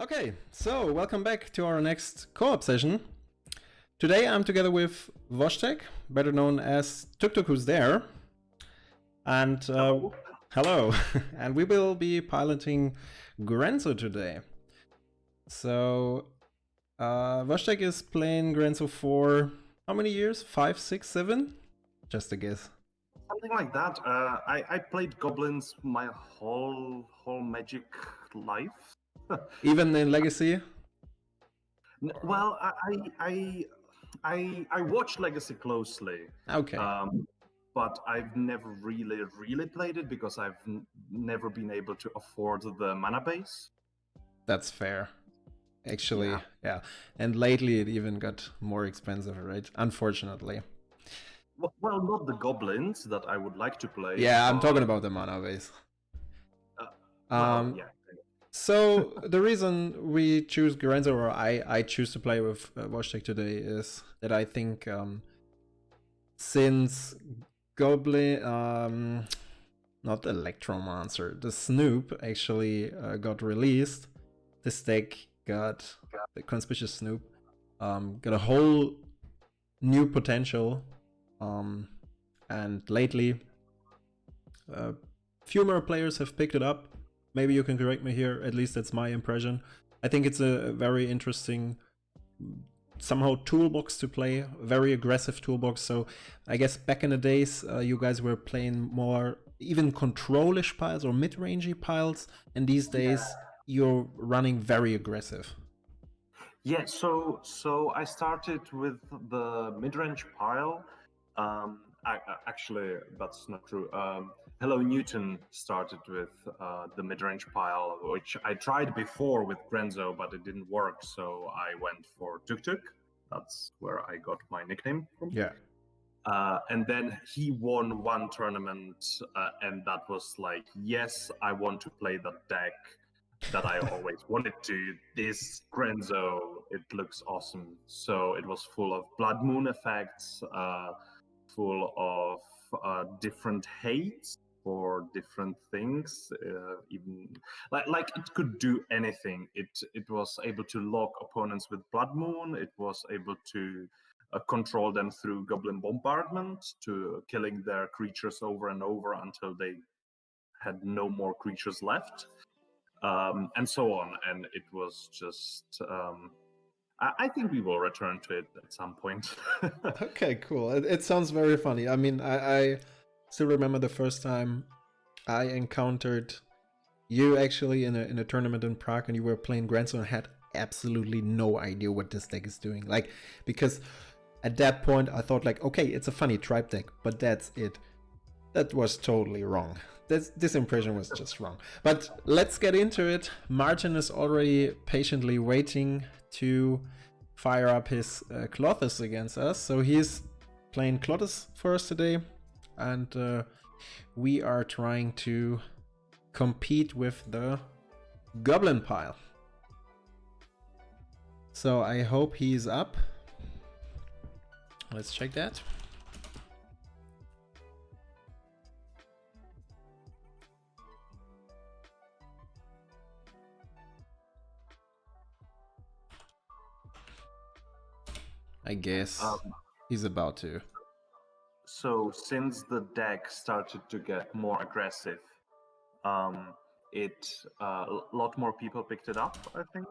Okay, so welcome back to our next co-op session. Today I'm together with Vostek, better known as TukTukWho'sThere. And hello. And we will be piloting Grenzo today. So Vostek is playing Grenzo for how many years? 5, 6, 7? Just a guess. Something like that. I played goblins my whole magic life. Even in Legacy? Well, I watch Legacy closely. Okay. But I've never really played it because I've never been able to afford the mana base. That's fair. Actually, yeah. And lately it even got more expensive, right? Unfortunately. Well, not the goblins that I would like to play. Yeah, I'm talking about the mana base. Yeah. So the reason we choose Grenzo, or I choose to play with Vostek today, is that I think since Goblin, not Electromancer, the Snoop actually got released, this deck got the Conspicuous Snoop, got a whole new potential. And lately, few more players have picked it up. Maybe you can correct me here, at least that's my impression. I think it's a very interesting, somehow toolbox to play, very aggressive toolbox. So I guess back in the days, you guys were playing more even control-ish piles or mid-rangey piles, and these days you're running very aggressive. Yeah, so I started with the mid-range pile. Actually, that's not true. Hello Newton started with the mid-range pile, which I tried before with Grenzo, but it didn't work. So I went for TukTuk. That's where I got my nickname from. Yeah. And then he won one tournament, and that was like, yes, I want to play that deck that I always wanted to. This Grenzo, it looks awesome. So it was full of Blood Moon effects, full of different hates for different things. Even like it could do anything. It was able to lock opponents with Blood Moon. It was able to control them through Goblin Bombardment, to killing their creatures over and over until they had no more creatures left. And so on. And it was just, I think we will return to it at some point. Okay, cool. It sounds very funny. I mean, I still remember the first time I encountered you actually in a tournament in Prague, and you were playing Grenzo and had absolutely no idea what this deck is doing. Like, because at that point I thought like, okay, it's a funny tribe deck, but that's it. That was totally wrong. This impression was just wrong. But let's get into it. Martin is already patiently waiting to fire up his Klothys against us. So he's playing Klothys for us today. And we are trying to compete with the Goblin pile. So I hope he's up. Let's check that. I guess he's about to. So since the deck started to get more aggressive, a lot more people picked it up, I think.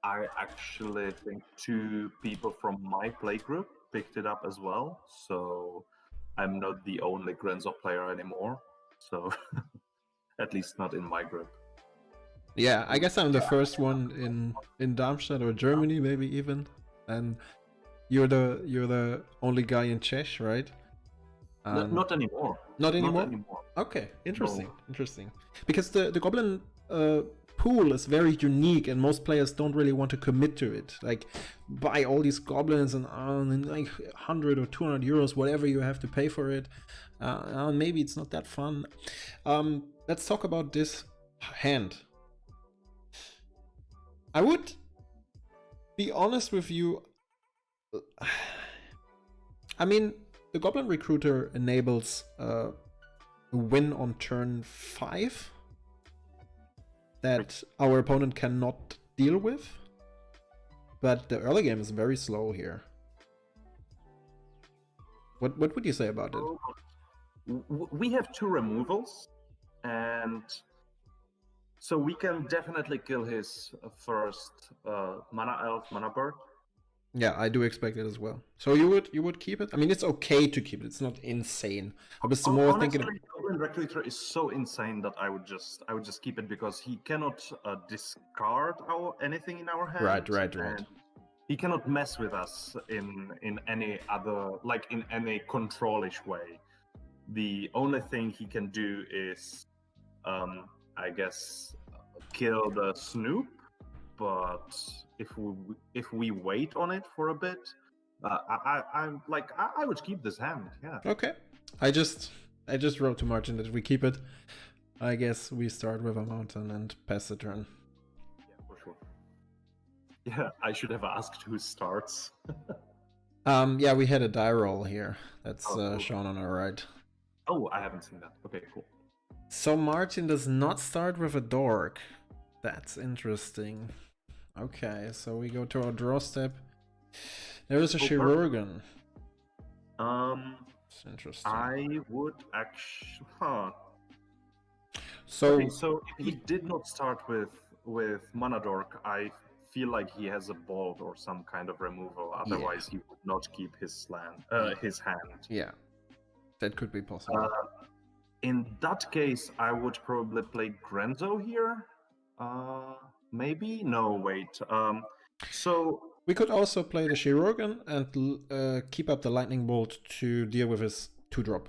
I actually think 2 people from my playgroup picked it up as well. So I'm not the only Grenzo player anymore. So at least not in my group. Yeah, I guess I'm the first one in Darmstadt or Germany, maybe even. And you're the only guy in Czech, right? Not anymore. Not anymore? Not anymore. Okay, interesting. Interesting. Because the Goblin pool is very unique, and most players don't really want to commit to it. Like, buy all these goblins and like 100 or 200 euros, whatever you have to pay for it. Maybe it's not that fun. Let's talk about this hand. I would be honest with you. I mean, the Goblin Recruiter enables a win on turn 5. that our opponent cannot deal with. But the early game is very slow here. What would you say about it? We have 2 removals, and so we can definitely kill his first mana elf, mana bird. Yeah, I do expect it as well. So you would keep it? I mean, it's okay to keep it. It's not insane. I was more Honestly, thinking. Goblin Recruiter is so insane that I would just keep it, because he cannot discard anything in our hand. Right. And he cannot mess with us in any other, like in any controlish way. The only thing he can do is, I guess, kill the Snoop. But if we wait on it for a bit, I would keep this hand. Yeah. Okay. I just wrote to Martin that we keep it. I guess we start with a mountain and pass the turn. Yeah, for sure. Yeah, I should have asked who starts. Yeah, we had a die roll here. That's cool. shown on our right. Oh, I haven't seen that. Okay, cool. So Martin does not start with a dork. That's interesting. Okay, so we go to our draw step. There is a Chirurgeon. It's interesting. I would actually. So, okay, so if he did not start with Mana Dork, I feel like he has a bolt or some kind of removal. Otherwise, he would not keep his hand. Yeah, that could be possible. In that case, I would probably play Grenzo here. Maybe? No, wait. So we could also play the Chirurgeon and keep up the Lightning Bolt to deal with his 2-drop.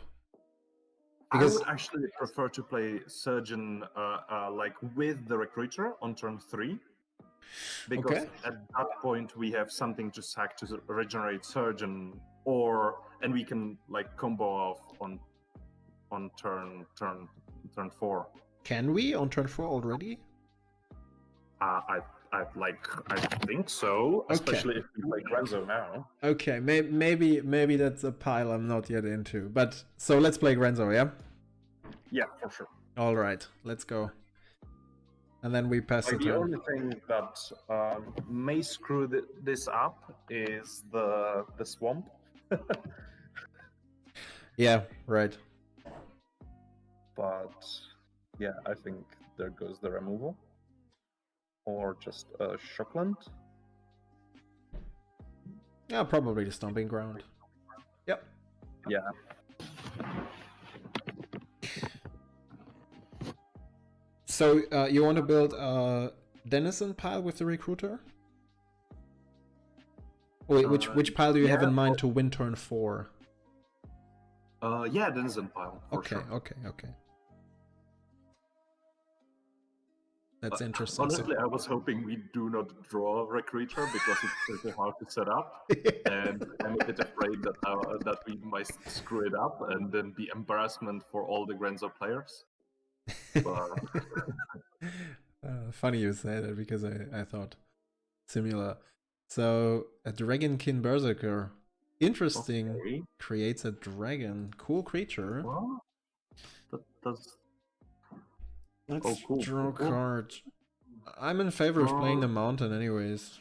Because I would actually prefer to play Surgeon like with the Recruiter on turn 3. Because at that point we have something to sack to regenerate Surgeon, and we can like combo off on turn 4. Can we on turn 4 already? I think so, especially if we play Grenzo now. Okay, maybe that's a pile I'm not yet into. But so let's play Grenzo, yeah? Yeah, for sure. All right, let's go. And then we pass it. The only thing that may screw this up is the swamp. Yeah, right. But yeah, I think there goes the removal. Or just a Shockland. Yeah, probably the Stomping Ground. Yep. Yeah. So you want to build a Denizen pile with the Recruiter? Wait, which pile do you have in mind to win turn 4? Yeah, Denizen pile. Okay, sure. okay. That's interesting. Honestly, I was hoping we do not draw Recruiter because it's pretty hard to set up, and I'm a bit afraid that we might screw it up and then be embarrassment for all the Grenzo players. But... funny you say that because I thought similar. So a Dragonkin Berserker, interesting. Okay. Creates a dragon, cool creature. Well, that does. Let's draw a card. I'm in favor of playing the mountain anyways.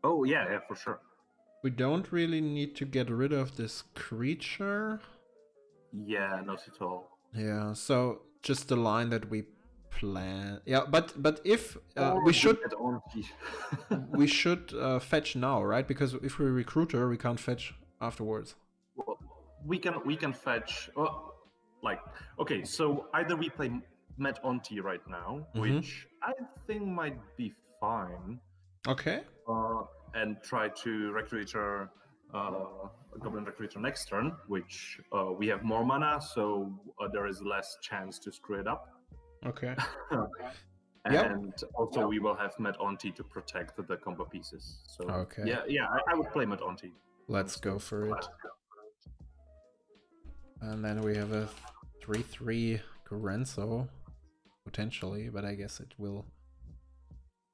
Oh, yeah, for sure. We don't really need to get rid of this creature. Yeah, not at all. Yeah, so just the line that we plan. Yeah, but if we should we should fetch now, right? Because if we Recruiter, we can't fetch afterwards. Well, we can fetch. Okay, so either we play Met Onti right now, which I think might be fine. Okay. And try to Recruiter Goblin Recruiter next turn, which we have more mana, so there is less chance to screw it up. Okay. And also we will have Met Onti to protect the combo pieces. So okay. Yeah, I would play Met Onti. Let's go for it. And then we have a 3/3 Grenzo, potentially, but I guess it will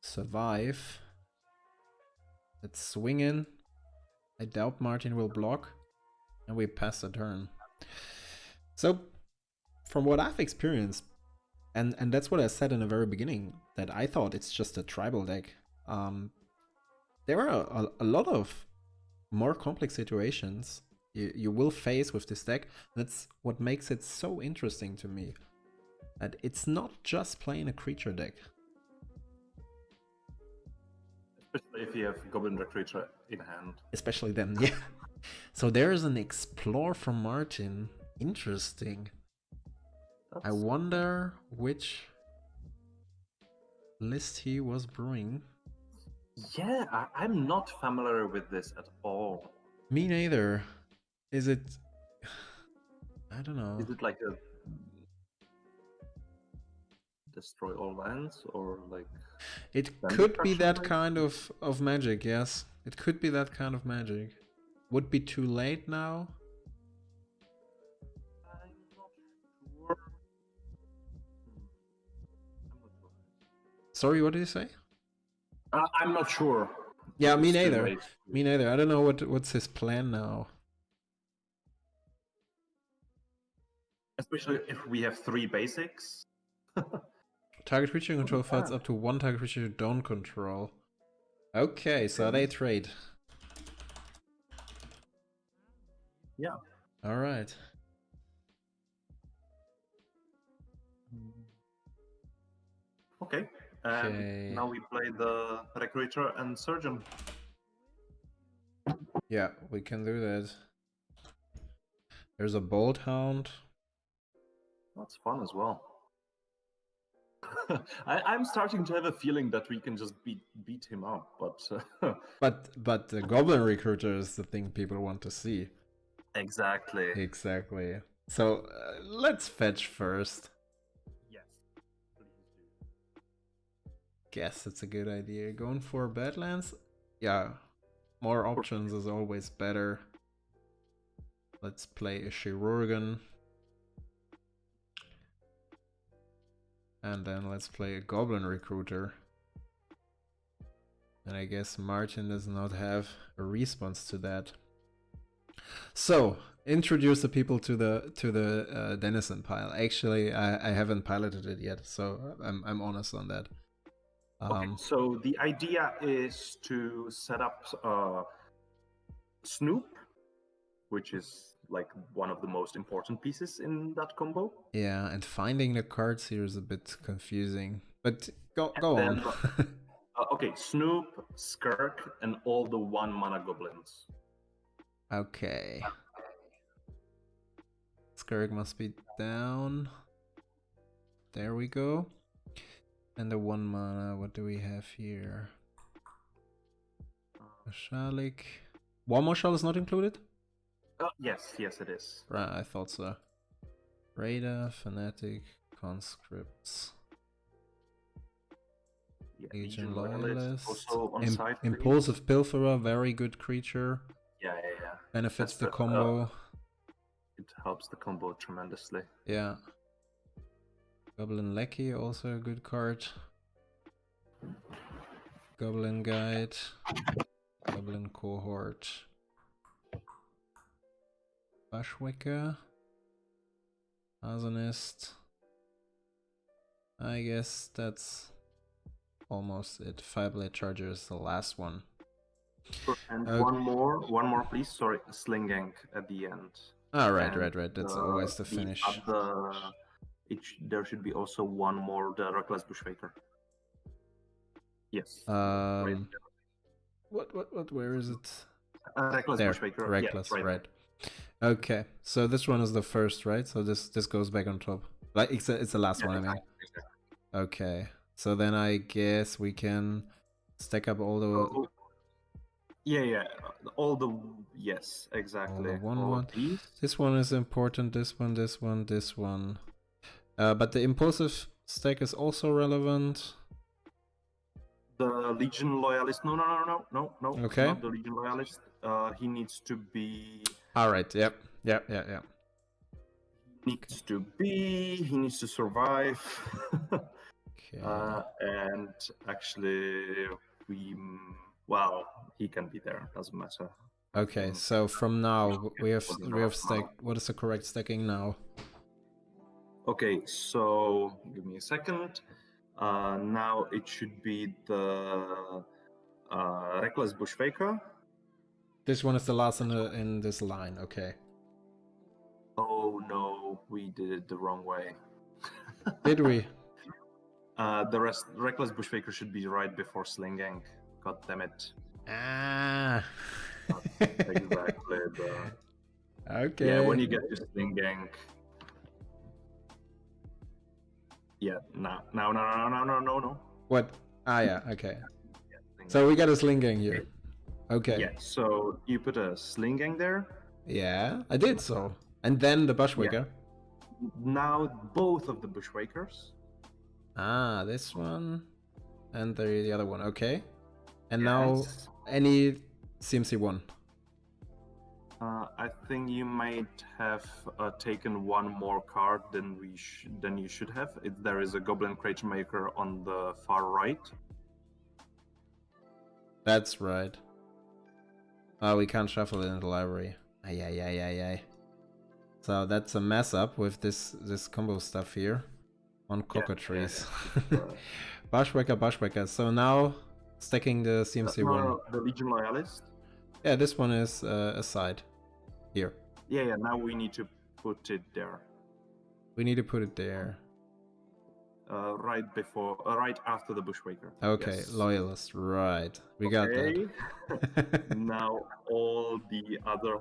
survive. Let's swing in. I doubt Martin will block, and we pass the turn. So, from what I've experienced, And that's what I said in the very beginning, that I thought it's just a tribal deck. There are a lot of more complex situations you will face with this deck. That's what makes it so interesting to me. That it's not just playing a creature deck. Especially if you have Goblin Recruiter in hand. Especially then, yeah. So there's an Explore from Martin. Interesting. I wonder which list he was brewing. Yeah, I'm not familiar with this at all. Me neither. Is it... I don't know. Is it like a destroy all lands, or like... It could be that kind of magic, yes. It could be that kind of magic. Would be too late now? I'm not sure. Sorry, what did you say? I'm not sure. Yeah, me neither. Me neither. I don't know what's his plan now. Especially if we have 3 basics. Target creature you control fights up to 1 target creature you don't control. Okay, so they trade. Yeah. Alright. Okay. And now we play the Recruiter and Surgeon. Yeah, we can do that. There's a Bolt Hound. That's fun as well. I'm starting to have a feeling that we can just beat him up, but but the Goblin Recruiter is the thing people want to see. Exactly. Exactly. So let's fetch first. Yes, please do. Guess it's a good idea. Going for Badlands? Yeah, more options is always better. Let's play a Chirurgeon. And then let's play a Goblin Recruiter. And I guess Martin does not have a response to that. So, introduce the people to the Denizen pile. Actually, I haven't piloted it yet, so I'm honest on that. Okay, so the idea is to set up Snoop, which is like one of the most important pieces in that combo. Yeah, and finding the cards here is a bit confusing, but go on. Okay, Snoop, Skirk, and all the 1-mana goblins. Okay. Skirk must be down. There we go. And the 1-mana, what do we have here? A Shalik. One more shell is not included? Yes, it is. Right, I thought so. Raider, Fanatic, Conscripts. Yeah, Legion Loyalist. Also on side Impulsive Pilferer, very good creature. Yeah. Benefits the combo. It helps the combo tremendously. Yeah. Goblin Lackey, also a good card. Goblin Guide. Goblin Cohort. Bushwicker. Arsonist. I guess that's almost it. Fireblade Charger is the last one. And one more please. Sorry, Slinging at the end. Ah, right. That's always the finish. There should be also one more, the Reckless Bushwaker. Yes. What? Where is it? Reckless there. Bushwaker. Reckless, yeah, right. Okay, so this one is the first, right? So this goes back on top. Like it's the last one, I mean. Exactly. Okay, so then I guess we can stack up all the. Yeah. Yes, exactly. All one. This one is important. This one. But the impulsive stack is also relevant. The Legion Loyalist. No. Okay. Not the Legion Loyalist. He needs to be. All right. Yep. He needs to survive. Okay. And actually, he can be there. Doesn't matter. Okay. So from now we have stacked. What is the correct stacking now? Okay, so give me a second. Now it should be the Reckless Bushfaker. This one is the last in this line. Okay. Oh no, we did it the wrong way. Did we? The Reckless Bushfaker should be right before Slinging. God damn it. Ah. Exactly. Okay. Yeah, when you get to Slinging. Yeah, no. What? Ah, yeah. Okay. So we got a Slinging here. Okay. Yeah, so you put a Slinging there. Yeah, I did so. And then the Bushwaker. Yeah. Now both of the Bushwakers. Ah, this one and the other one. Okay. And Yes. now any CMC one. I think you might have taken one more card than you should have. There is a Goblin Creature Maker on the far right. That's right. Oh, we can't shuffle it in the library. Ay. So that's a mess up with this combo stuff here on cockatrees. Yeah. Bushwaker. So now stacking the CMC one. The Legion Loyalist. Yeah, this one is aside here. Yeah. Now we need to put it there. We need to put it there. Right after the Bushwaker. Okay, yes. Loyalist, right. We got that. Now all the other...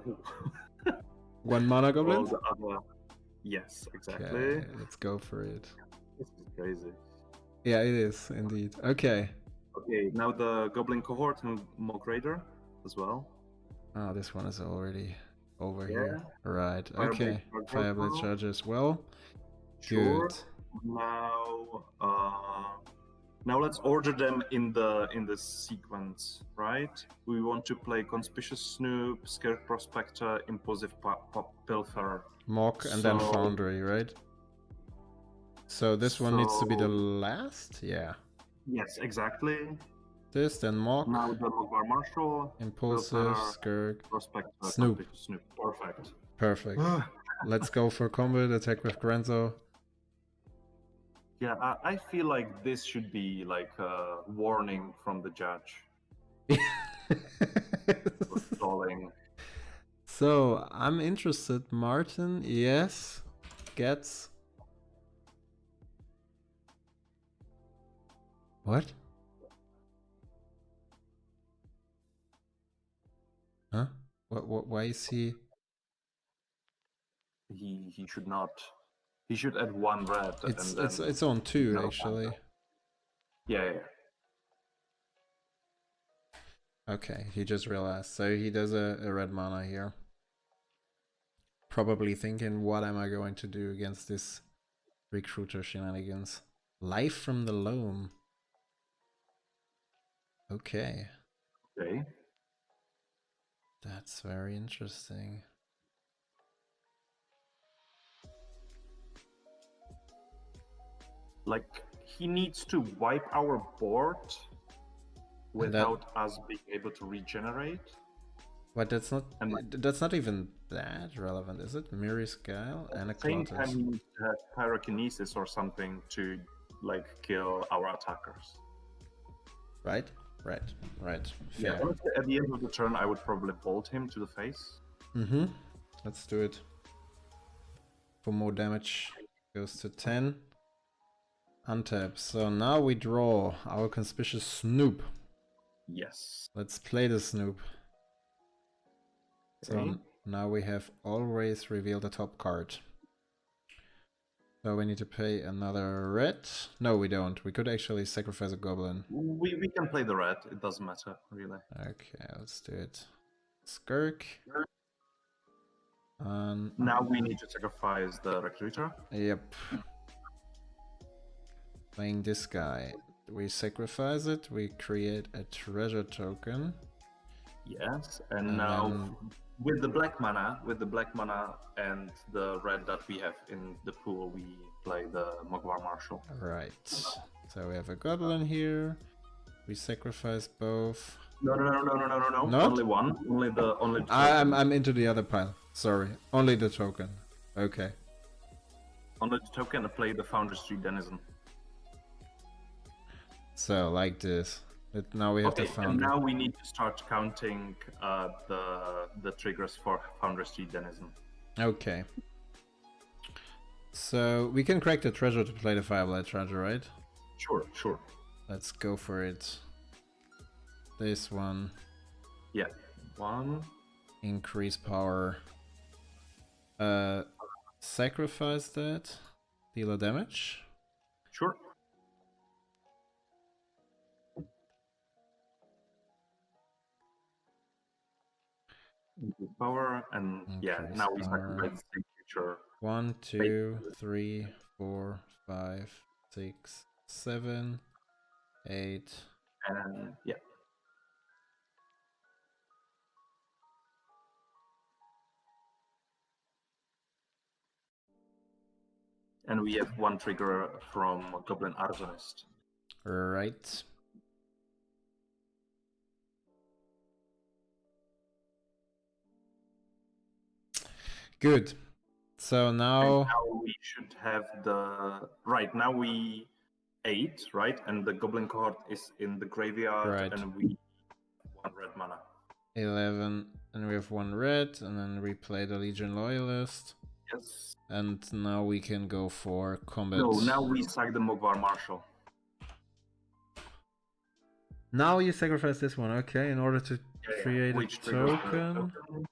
One mana goblins? All the other... Yes, exactly. Okay, let's go for it. This is crazy. Yeah, it is, indeed. Okay. Okay, now the Goblin Cohort and Mog Raider as well. Oh, this one is already over here. Right, okay. Fireblade Charger as well. Sure. Good. Now let's order them in the sequence, right? We want to play Conspicuous Snoop, Scared Prospector, Impulsive Pilfer, Mock and then Foundry, right? So this one needs to be the last? Yeah. Yes, exactly. This, then Mock. Now the Mogwai Marshal, Impulsive, Pilfer, Skirk, Prospector, Snoop. Snoop. Perfect. Perfect. Let's go for combat attack with Grenzo. Yeah, I feel like this should be like a warning from the judge. For stalling. So, I'm interested. Martin, yes, gets... What? Huh? What? Why is he... He should not... He should add one red. It's on 2 actually. Yeah. Okay, he just realized. So he does a red mana here. Probably thinking, what am I going to do against this recruiter shenanigans? Life from the loam. Okay. Okay. That's very interesting. Like, he needs to wipe our board without us being able to regenerate. But that's not even that relevant, is it? Mirror's Guile and a Klothys. Same time he needs to have pyrokinesis or something to like kill our attackers. Right. Fair. Yeah, honestly, at the end of the turn I would probably bolt him to the face. Let's do it. For more damage. Goes to 10. Untap. So now we draw our Conspicuous Snoop. Yes. Let's play the Snoop. Okay. So now we have always revealed the top card. So we need to pay another red. No, we don't. We could actually sacrifice a goblin. We can play the red. It doesn't matter, really. Okay, let's do it. Skirk. Now we need to sacrifice the recruiter. Yep. Playing this guy. We sacrifice it, we create a treasure token. Yes, and now with the black mana and the red that we have in the pool, we play the Mogwai Marshal. Right. So we have a goblin here. We sacrifice both. No. Not? Only one. Only the I'm into the other pile. Sorry. Only the token. Okay. On the token, I play the Foundry Street Denizen. So like this. Now we have the Okay, and Foundry. now we need to start counting the triggers for Foundry Street Denizen. Okay. So we can crack the treasure to play the Fireblight Treasure, right? Sure. Let's go for it. This one. Yeah, 1. Increase power. Sacrifice that. Deal a damage. Sure. Power and yeah, Increase now we power. sacrifice the future. 1, 2, 3, 4, 5, 6, 7, 8. And yeah. And we have 1 trigger from Goblin Arsonist. Right. Good. So now we should have the right now we 8, right? And the Goblin card is in the graveyard, Right. and we 1 red mana. 11, and we have 1 red, and then we play the Legion Loyalist. Yes. And now we can go for combat. No, now we sack the Mogwai Marshal. Now you sacrifice this one, okay, in order to create Which a triggers the token.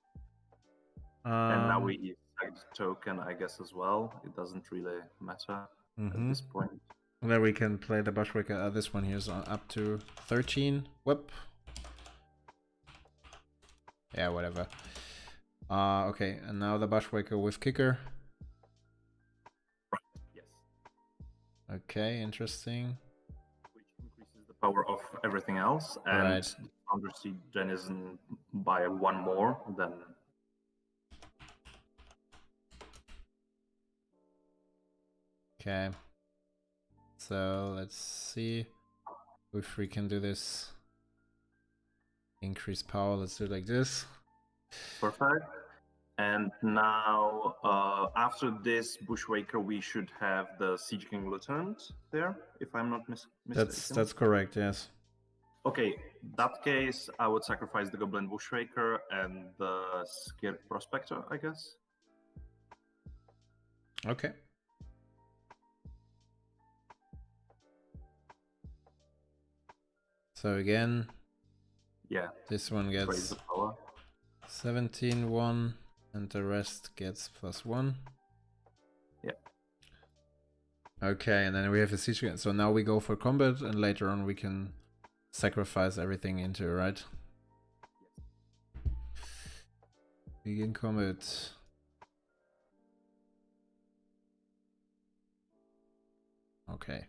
And now we sack the token, I guess, as well. It doesn't really matter at this point. Then we can play the Bushwhacker. This one here is up to 13. Whoop. Yeah, whatever. Okay, and now the Bushwhacker with Kicker. Yes. Okay, interesting. Which increases the power of everything else, and Undersea Denizen by 1 more than. Okay. So let's see if we can do this. Increase power. Let's do it like this. Perfect. And now, after this Bushwhacker, we should have the Siege King Lieutenant there, if I'm not mistaken. That's correct, yes. Okay, in that case, I would sacrifice the Goblin Bushwhacker and the Scared Prospector, I guess. Okay. So again, yeah, this one gets 17-1, and the rest gets +1. Yeah. Okay, and then we have a siege. So now we go for combat, and later on we can sacrifice everything into, right? Begin combat. Okay.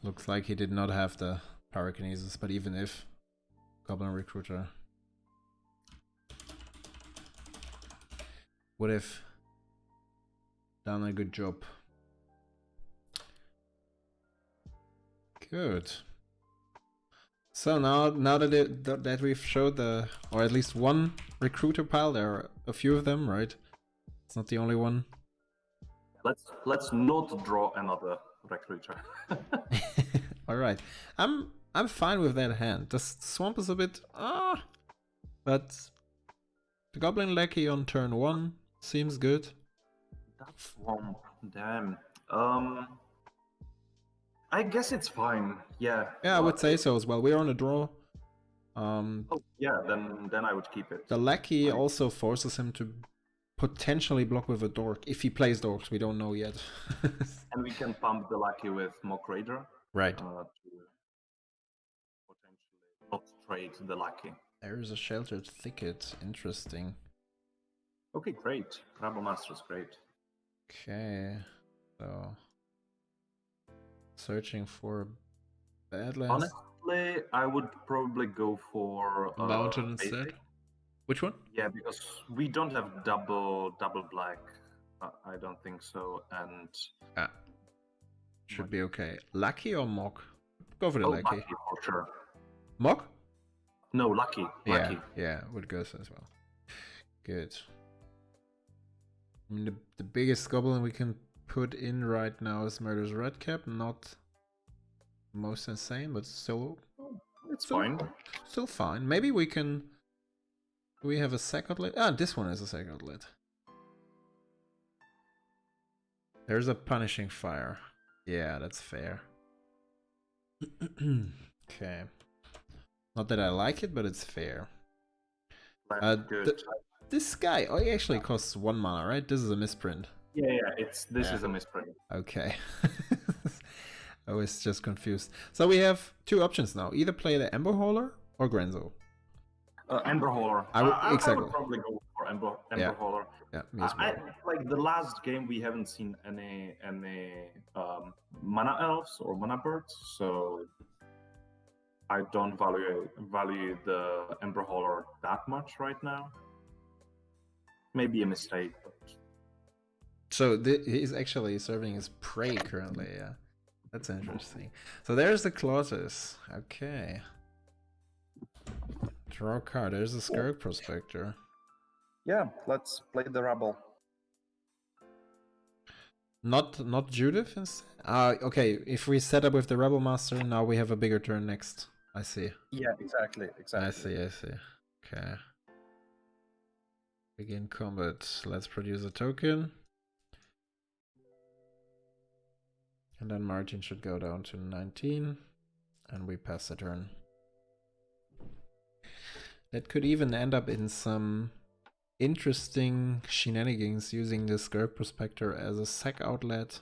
Looks like he did not have the Pyrokinesis, but even if, Goblin Recruiter would have done a good job. Good. So now that we've showed the, or at least one recruiter pile, there are a few of them, right? It's not the only one. Let's not draw another recruiter. All right, I'm fine with that hand. The swamp is a bit but the Goblin Lackey on turn 1 seems good. That swamp, damn. I guess it's fine. Yeah. Yeah, I would say so as well. We're on a draw. Oh yeah, then I would keep it. The Lackey also forces him to potentially block with a Dork. If he plays Dorks, we don't know yet. And we can pump the Lackey with Mock Raider. Right. To potentially not trade the Lackey. There is a Sheltered Thicket. Interesting. Okay, great. Rabble Master is great. Okay. So searching for Badlands. Honestly, I would probably go for Mountain instead. basic. Which one? Yeah, because we don't have double black. I don't think so. And should be okay. Lucky or Mock? Go for the Lucky. Lucky for sure. Mock? No, Lucky. Yeah, would go as well. Good. I mean, the biggest goblin we can put in right now is Murder's Redcap. Not most insane, but still... It's fine. Still fine. Maybe we can... Do we have a sack outlet? Ah, this one is a sack outlet. There's a Punishing Fire. Yeah, that's fair. Okay. Not that I like it, but it's fair. Good. This guy, oh, he actually costs 1 mana, right? This is a misprint. Yeah, this is a misprint. Okay. I was just confused. So we have 2 options now. Either play the Ember Hauler or Grenzo. Ember Hauler. Exactly. I would probably go for Ember Hauler. Yeah, me as well. Like the last game, we haven't seen any mana elves or mana birds, so I don't value the Ember Hauler that much right now. Maybe a mistake. But... So he's actually serving as prey currently. Yeah, that's interesting. So there's the Klothys. Okay. Draw a card. There's a Scarab Prospector. Yeah, let's play the Rebel. Not Judith instead? Okay, if we set up with the Rebel Master, now we have a bigger turn next. I see. Yeah, exactly. I see. Okay. Begin combat. Let's produce a token. And then Martin should go down to 19. And we pass the turn. That could even end up in some interesting shenanigans using the Scarab Prospector as a sack outlet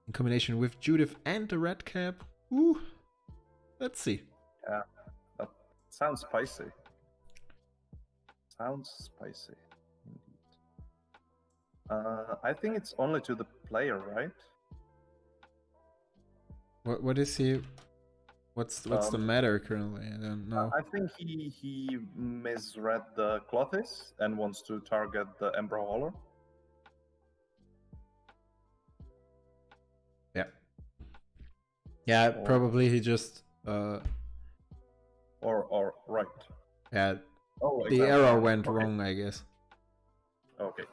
in combination with Judith and the Red Cap. Ooh, let's see. Yeah, that sounds spicy. Sounds spicy, indeed. I think it's only to the player, right? What is he? What's the matter currently? I don't know. I think he misread the Klothys and wants to target the Ember Hauler. Yeah, probably he just or right. Yeah. Oh, the exactly. arrow went wrong, I guess. Okay.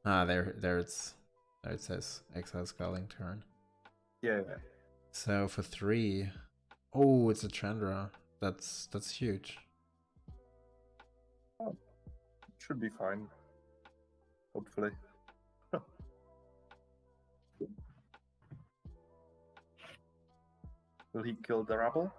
There it says Exile Sculling turn. Yeah. So for 3, oh, it's a Chandra. That's huge. Oh, should be fine. Hopefully. Will he kill the Rebel?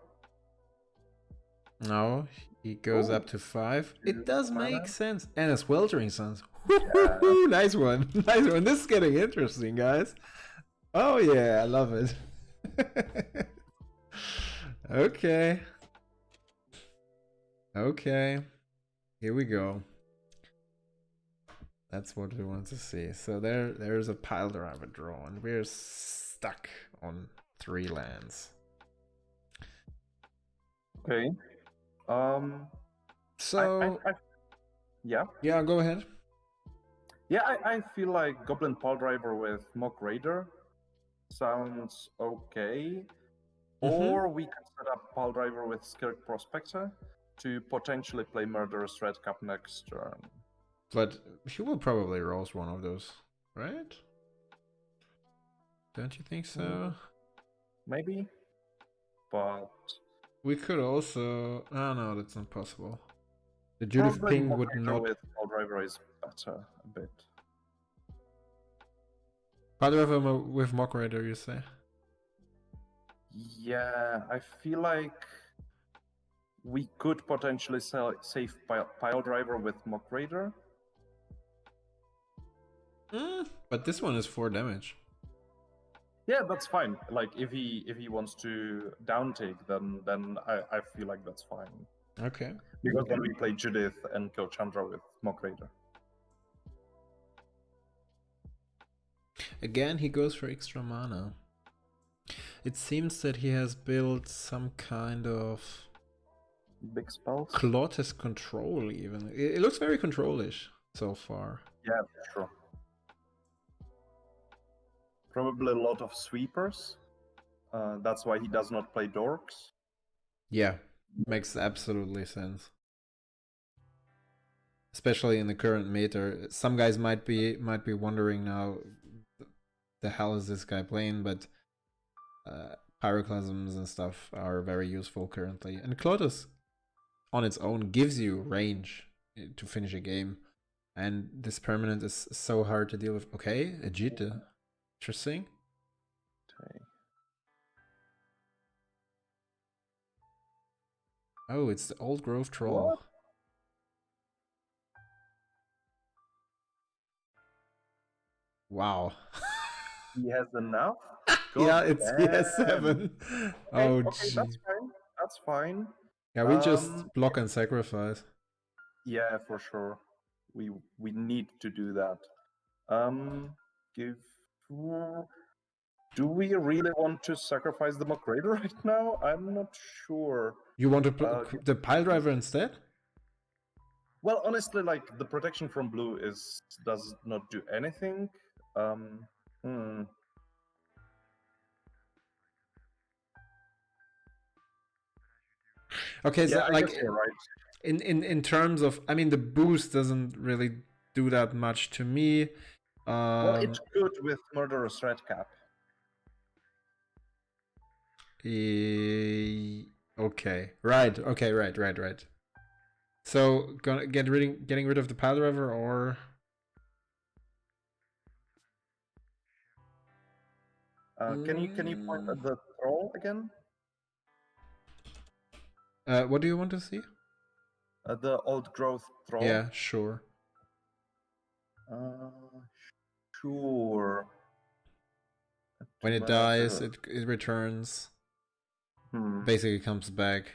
No, he goes up to 5. It does make sense. And a Sweltering Suns. Yeah. Nice one. Nice one. This is getting interesting, guys. Oh yeah, I love it. Okay. Here we go. That's what we want to see. So there's a pile driver draw, and we're stuck on 3 lands. Okay. So yeah. Yeah, go ahead. Yeah, I feel like Goblin Pile Driver with Mock Raider sounds okay. Or we can set up Pile Driver with Scarab Prospector to potentially play Murderous Redcap next turn. But he will probably roast one of those, right? Don't you think so? Maybe. But we could also... Oh no, that's not possible. The Judith Ping would not... with Pile Driver is better a bit. Pile Driver with Mock Raider, you say? Yeah, I feel like we could potentially save Pile Driver with Mock Raider. But this one is 4 damage. Yeah, that's fine. Like if he wants to downtake, then I feel like that's fine. Okay. Because then we play Judith and kill Chandra with Mock Raider. Again, he goes for extra mana. It seems that he has built some kind of big spells. Klothys control even. It looks very control-ish so far. Yeah, sure. Probably a lot of sweepers. That's why he does not play dorks. Yeah, Makes absolutely sense. Especially in the current meta. Some guys might be wondering now, the hell is this guy playing? But pyroclasms and stuff are very useful currently. And Klothys on its own gives you range to finish a game. And this permanent is so hard to deal with. Okay, a Jita. Interesting. Okay. Oh, it's the old growth troll. What? Wow. He has enough? Yeah, God it's damn. CS7. Okay, Oh, okay, gee. that's fine. That's fine. Yeah, we just block and sacrifice. Yeah, for sure. We need to do that. Give. Do we really want to sacrifice the Mokrader right now? I'm not sure. You want to put the pile driver instead? Well, honestly, like the protection from blue does not do anything. Okay, so Yeah, I like guess you're right. in terms of, I mean, the boost doesn't really do that much to me. Well, it's good with Murderous Redcap. Okay, right. Okay, right. So getting rid of the pile driver, or Can you point at the troll again? What do you want to see? The old growth troll. Yeah, sure. Sure. When it dies, it returns. Basically comes back.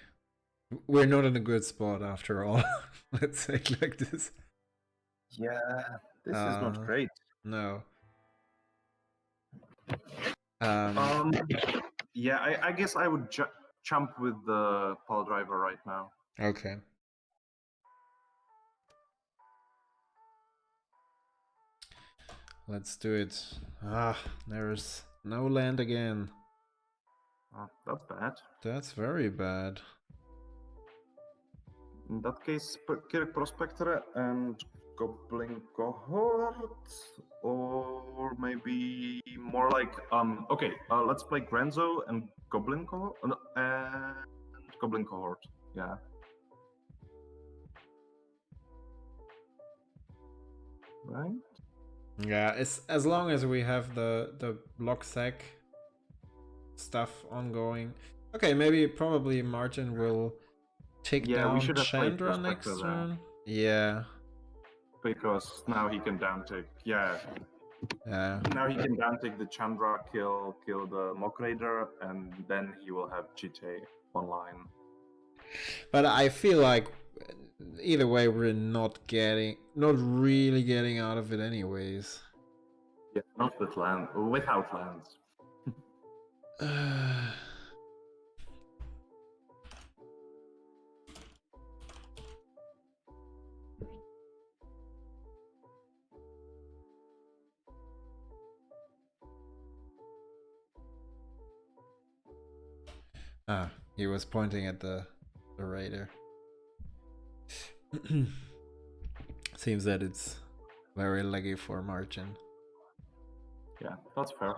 We're not in a good spot after all. Let's say it like this. Yeah, this is not great. No. Yeah, I guess I would jump with the pile driver right now. Okay. Let's do it. There's no land again. Oh, that's bad. That's very bad. In that case, Kirk Prospector and Goblin Cohort, or maybe more like okay, let's play Grenzo and Goblin Cohort and Goblin Cohort. Yeah. Right. Yeah, it's as long as we have the block sec stuff ongoing. Okay, probably Martin will take down Chandra next turn. Yeah. Because now he can down take. Yeah. Now he can down take the Chandra, kill the Mock Raider, and then he will have GT online. But I feel like either way we're not really getting out of it anyways. Yeah, not with land, without lands. He was pointing at the raider. Seems that it's very laggy for Martin. Yeah, that's fair.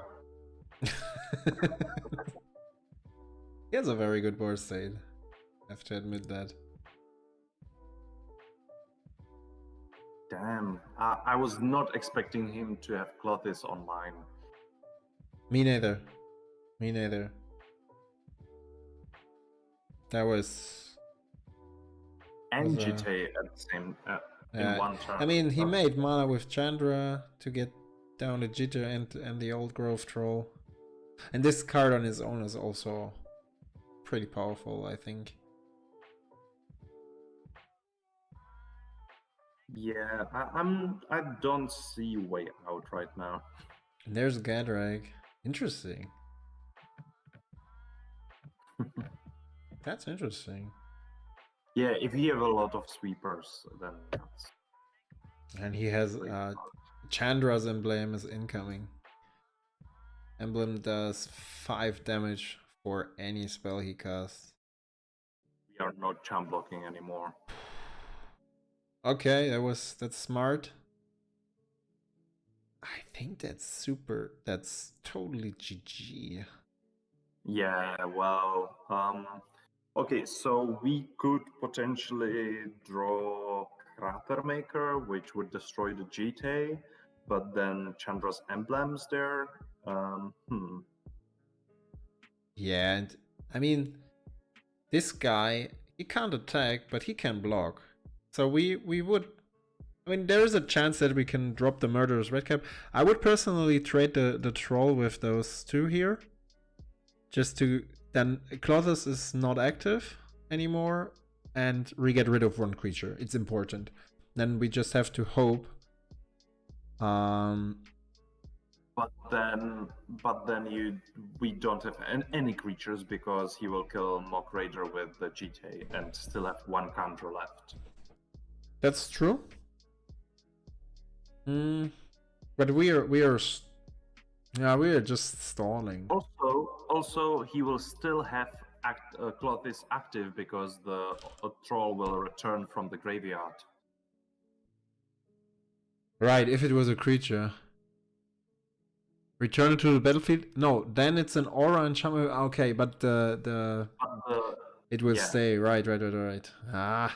He has a very good board state. I have to admit that. Damn, I was not expecting him to have Klothys online. Me neither. That was... And GT at the same in one turn. I mean, he made mana with Chandra to get down the Jitter and the old growth troll. And this card on his own is also pretty powerful, I think. Yeah, I don't see way out right now. And there's Gadrag. Interesting. That's interesting. Yeah, if you have a lot of sweepers, then that's... And he has Chandra's emblem is incoming. Emblem does 5 damage for any spell he casts. We are not champ blocking anymore. Okay, that's smart. I think that's totally GG. Yeah, well, okay, so we could potentially draw Crater Maker, which would destroy the GT, but then Chandra's emblems there. Yeah, and I mean, this guy, he can't attack, but he can block. So we would, I mean, there is a chance that we can drop the Murderous Redcap. I would personally trade the Troll with those two here. Just to, then Klothys is not active anymore, and we get rid of one creature. It's important. Then we just have to hope. But then we don't have any creatures because he will kill Mock Raider with the GT and still have one counter left. That's true. But we are just stalling. Also, he will still have Klothys active because the troll will return from the graveyard. Right, if it was a creature. Return it to the battlefield? No, then it's an aura and shaman. Okay, but it will stay. Right. Ah.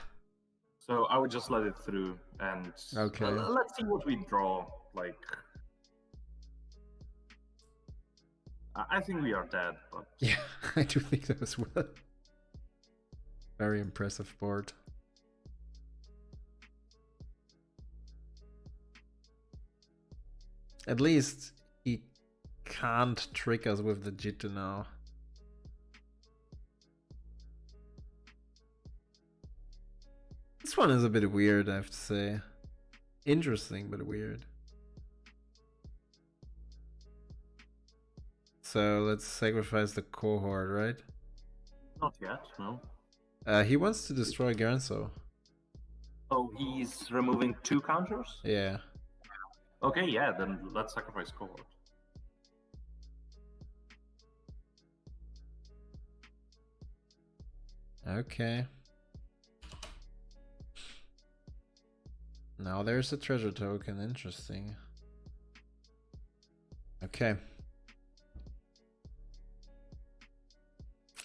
So I would just let it through and okay. Let's see what we draw. Like, I think we are dead, but yeah, I do think that as well. Very impressive board. At least he can't trick us with the Jitu now. This one is a bit weird, I have to say. Interesting, but weird. So let's sacrifice the cohort, right? Not yet, no. He wants to destroy Grenzo. Oh, he's removing 2 counters? Yeah. Okay, yeah, then let's sacrifice cohort. Okay. Now there's a treasure token, interesting. Okay.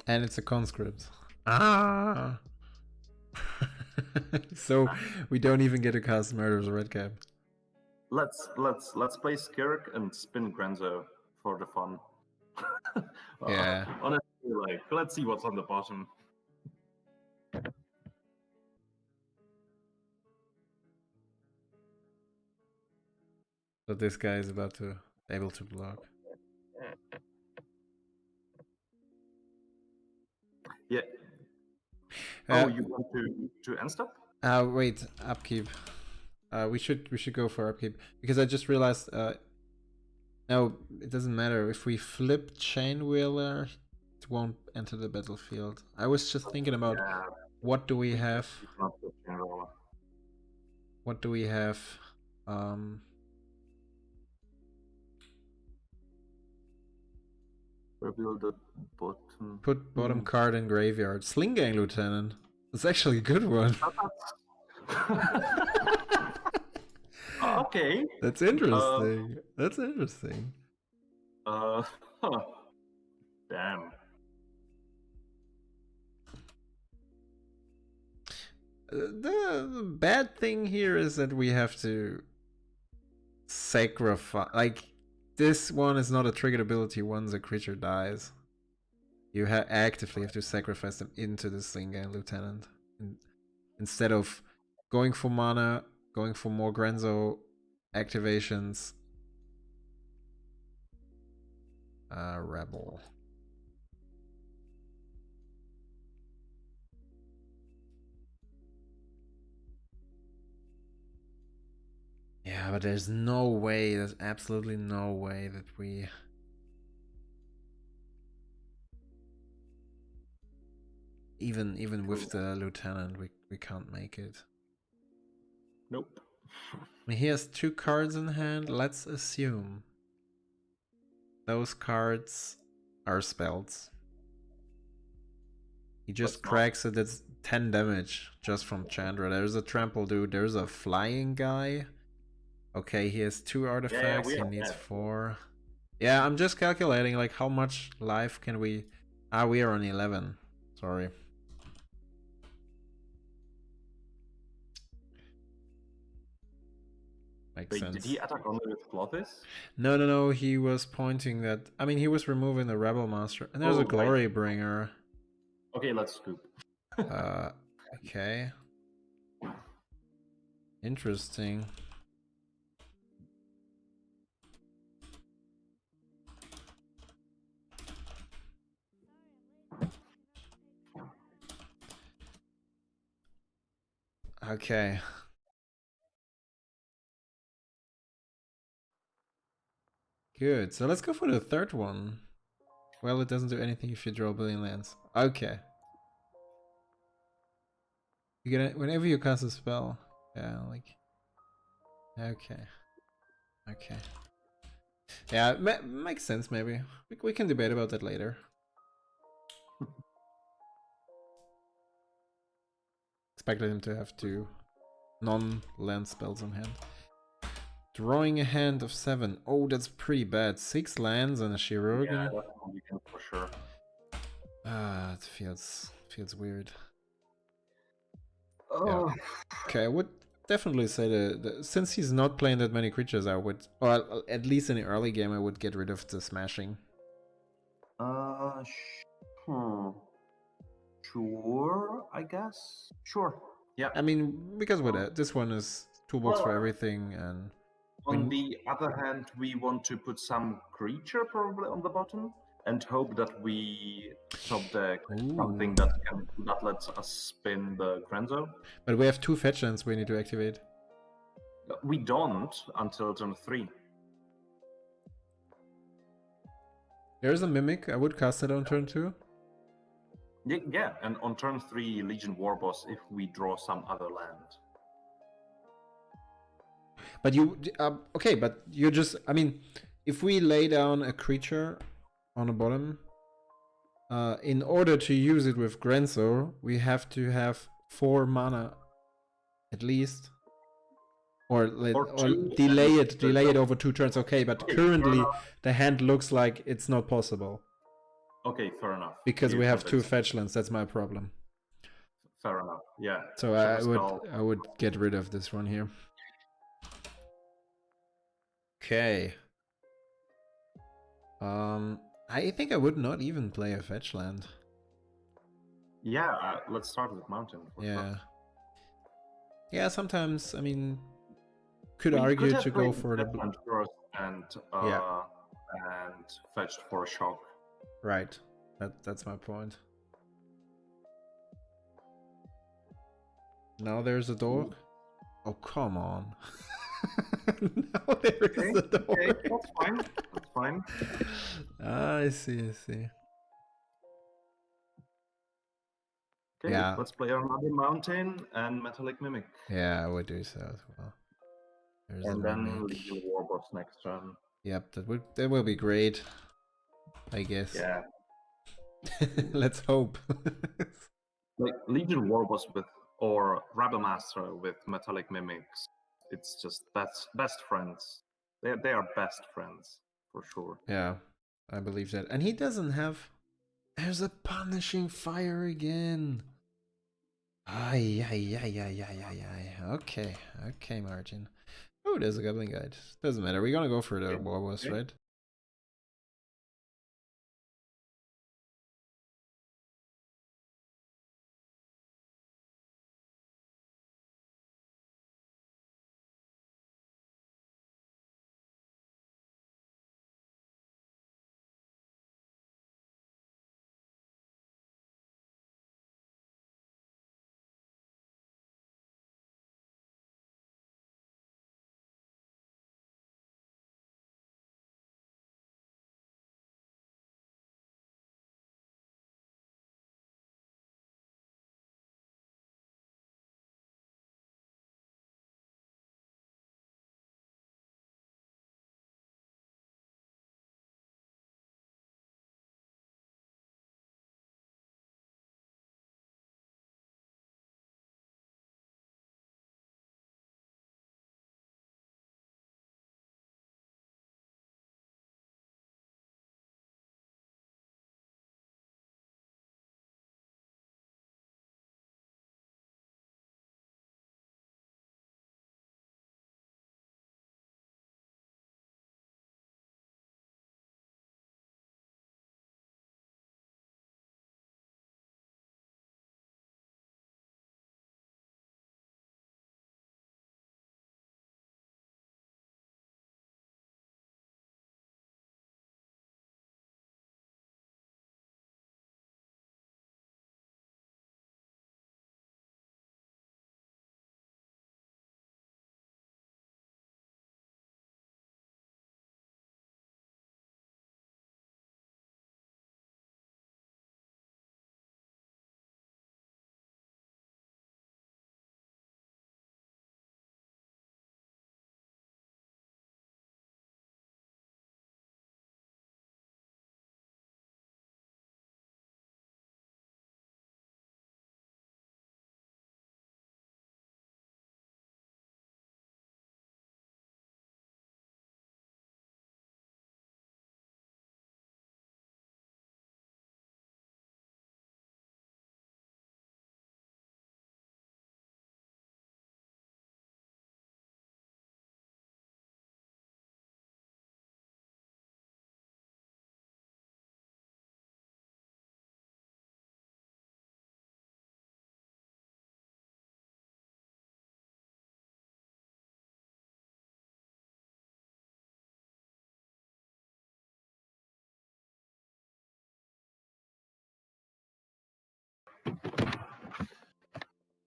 And it's a conscript. Ah! So we don't even get to cast Murderous Redcap. Let's play Skirk and spin Grenzo for the fun. Yeah. Honestly, like, let's see what's on the bottom. So this guy is able to block. Yeah. Oh, you want to end stop? Wait, upkeep. We should go for upkeep because I just realized. No, it doesn't matter if we flip Chain Wheeler, it won't enter the battlefield. I was just thinking about what do we have? What do we have? Reveal the bottom. Put bottom card in graveyard. Sling Gang Lieutenant. That's actually a good one. Okay. That's interesting. That's interesting. Damn. The bad thing here is that we have to sacrifice. Like, this one is not a triggered ability once a creature dies. You actively have to sacrifice them into the Sling Gang Lieutenant. Instead of going for mana, going for more Grenzo activations. Rebel. Yeah, but there's no way, there's absolutely no way that we... Even with the Lieutenant, we can't make it. Nope. I mean, he has 2 cards in hand. Let's assume those cards are spells. He just cracks it. 10 damage just from Chandra. There's a trample dude. There's a flying guy. Okay, he has 2 artifacts. He needs 4. Yeah, I'm just calculating like how much life can we... Ah, we are on 11. Sorry. Makes Wait, sense. did he attack only with Klothys? No. He was pointing that... I mean, he was removing the Rebel Master. And there's a Glory Bringer. Okay, let's scoop. Okay. Interesting. Okay. Good. So let's go for the third one. Well, it doesn't do anything if you draw a billion lands. Okay. You get it whenever you cast a spell. Yeah, like. Okay. Okay. Yeah, makes sense. Maybe we can debate about that later. Expected him to have 2 non-land spells on hand. Drawing a hand of 7. Oh, that's pretty bad. 6 lands and a Shirogin. Yeah, that's one we can for sure. Ah, it feels weird. Oh. Yeah. Okay, I would definitely say that since he's not playing that many creatures, I would, or at least in the early game, I would get rid of the smashing. Sure, I guess. Sure. Yeah. I mean, because with this one is toolbox for everything, and on the other hand, we want to put some creature probably on the bottom and hope that we top deck something that lets us spin the Grenzo. But we have 2 fetch lands we need to activate. We don't until turn 3. There's a Mimic. I would cast it on turn 2. Yeah, and on turn 3, Legion Warboss if we draw some other land. But you, okay, but you just, I mean, if we lay down a creature on the bottom, in order to use it with Grenzo, we have to have 4 mana, at least, or delay it over 2 turns. Okay, but currently the hand looks like it's not possible. Okay, fair enough. Because we have 2 fetch lands. That's my problem. Fair enough. Yeah. So I would get rid of this one here. Okay. I think I would not even play a fetch land. Yeah, let's start with Mountain. Yeah, sometimes, I mean, could argue to go for the first and fetched for a shock. Right. That's my point. Now there's a dog. Oh, come on. Now there is a dog. Okay, that's fine. That's fine. I see. Okay, yeah. Let's play another Mountain and Metallic Mimic. Yeah, I would do so as well. There's and then Legion Warboss next turn. Yep, that will be great. I guess. Yeah. Let's hope. Like Legion Warboss or Rebel Master with Metallic Mimics. It's just best friends. They are best friends for sure. Yeah, I believe that. And he doesn't have. There's a punishing fire again. Ay. Okay, Martin. Oh, there's a Goblin Guide. Doesn't matter. We're gonna go for the Warboss, right?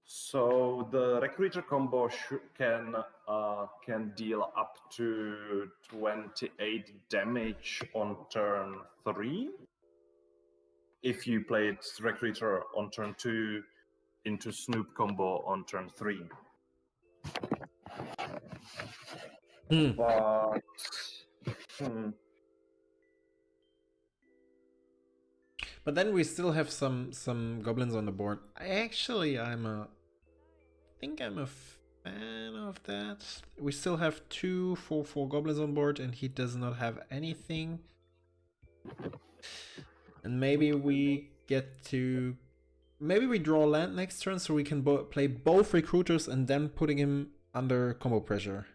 So the Recruiter combo can deal up to 28 damage on turn 3. If you played Recruiter on turn 2 into Snoop combo on turn 3. But But then we still have some goblins on the board. I think I'm a fan of that. We still have 2 4 goblins on board, and he does not have anything. And maybe we draw land next turn, so we can play both recruiters and then putting him under combo pressure.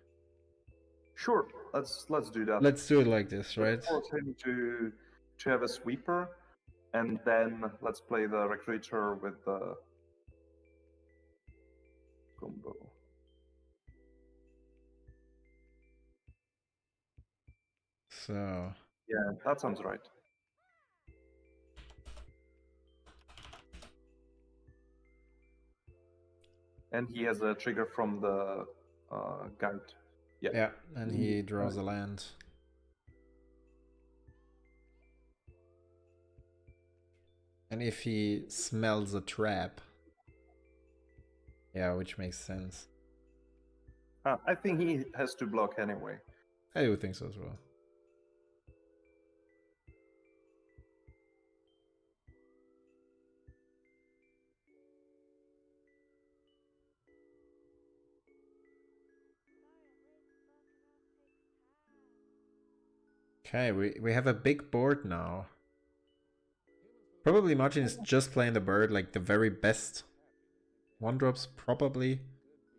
Sure, let's do that. Let's do it like this, right? Let's force him to have a sweeper, and then let's play the Recruiter with the combo. So yeah, that sounds right. And he has a trigger from the guide. Yeah, and he draws a land. And if he smells a trap, yeah, which makes sense. I think he has to block anyway. I do think so as well. Okay, we have a big board now. Probably Martin is just playing the bird, like the very best 1-drops, probably,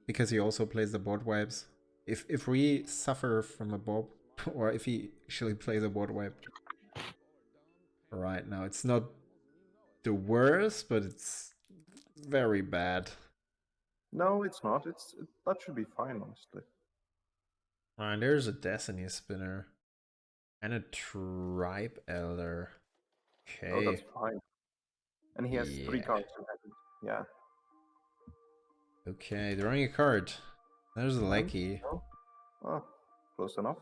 because he also plays the board wipes. If we suffer from a board, or if he actually plays a board wipe right now, it's not the worst, but it's very bad. No, it's not. That should be fine, honestly. Alright, there's a Destiny Spinner. And a Tribe Elder. Okay. Oh, that's fine. And he has 3 cards in hand. Yeah. Okay, drawing a card. There's a Lecky. Oh, close enough.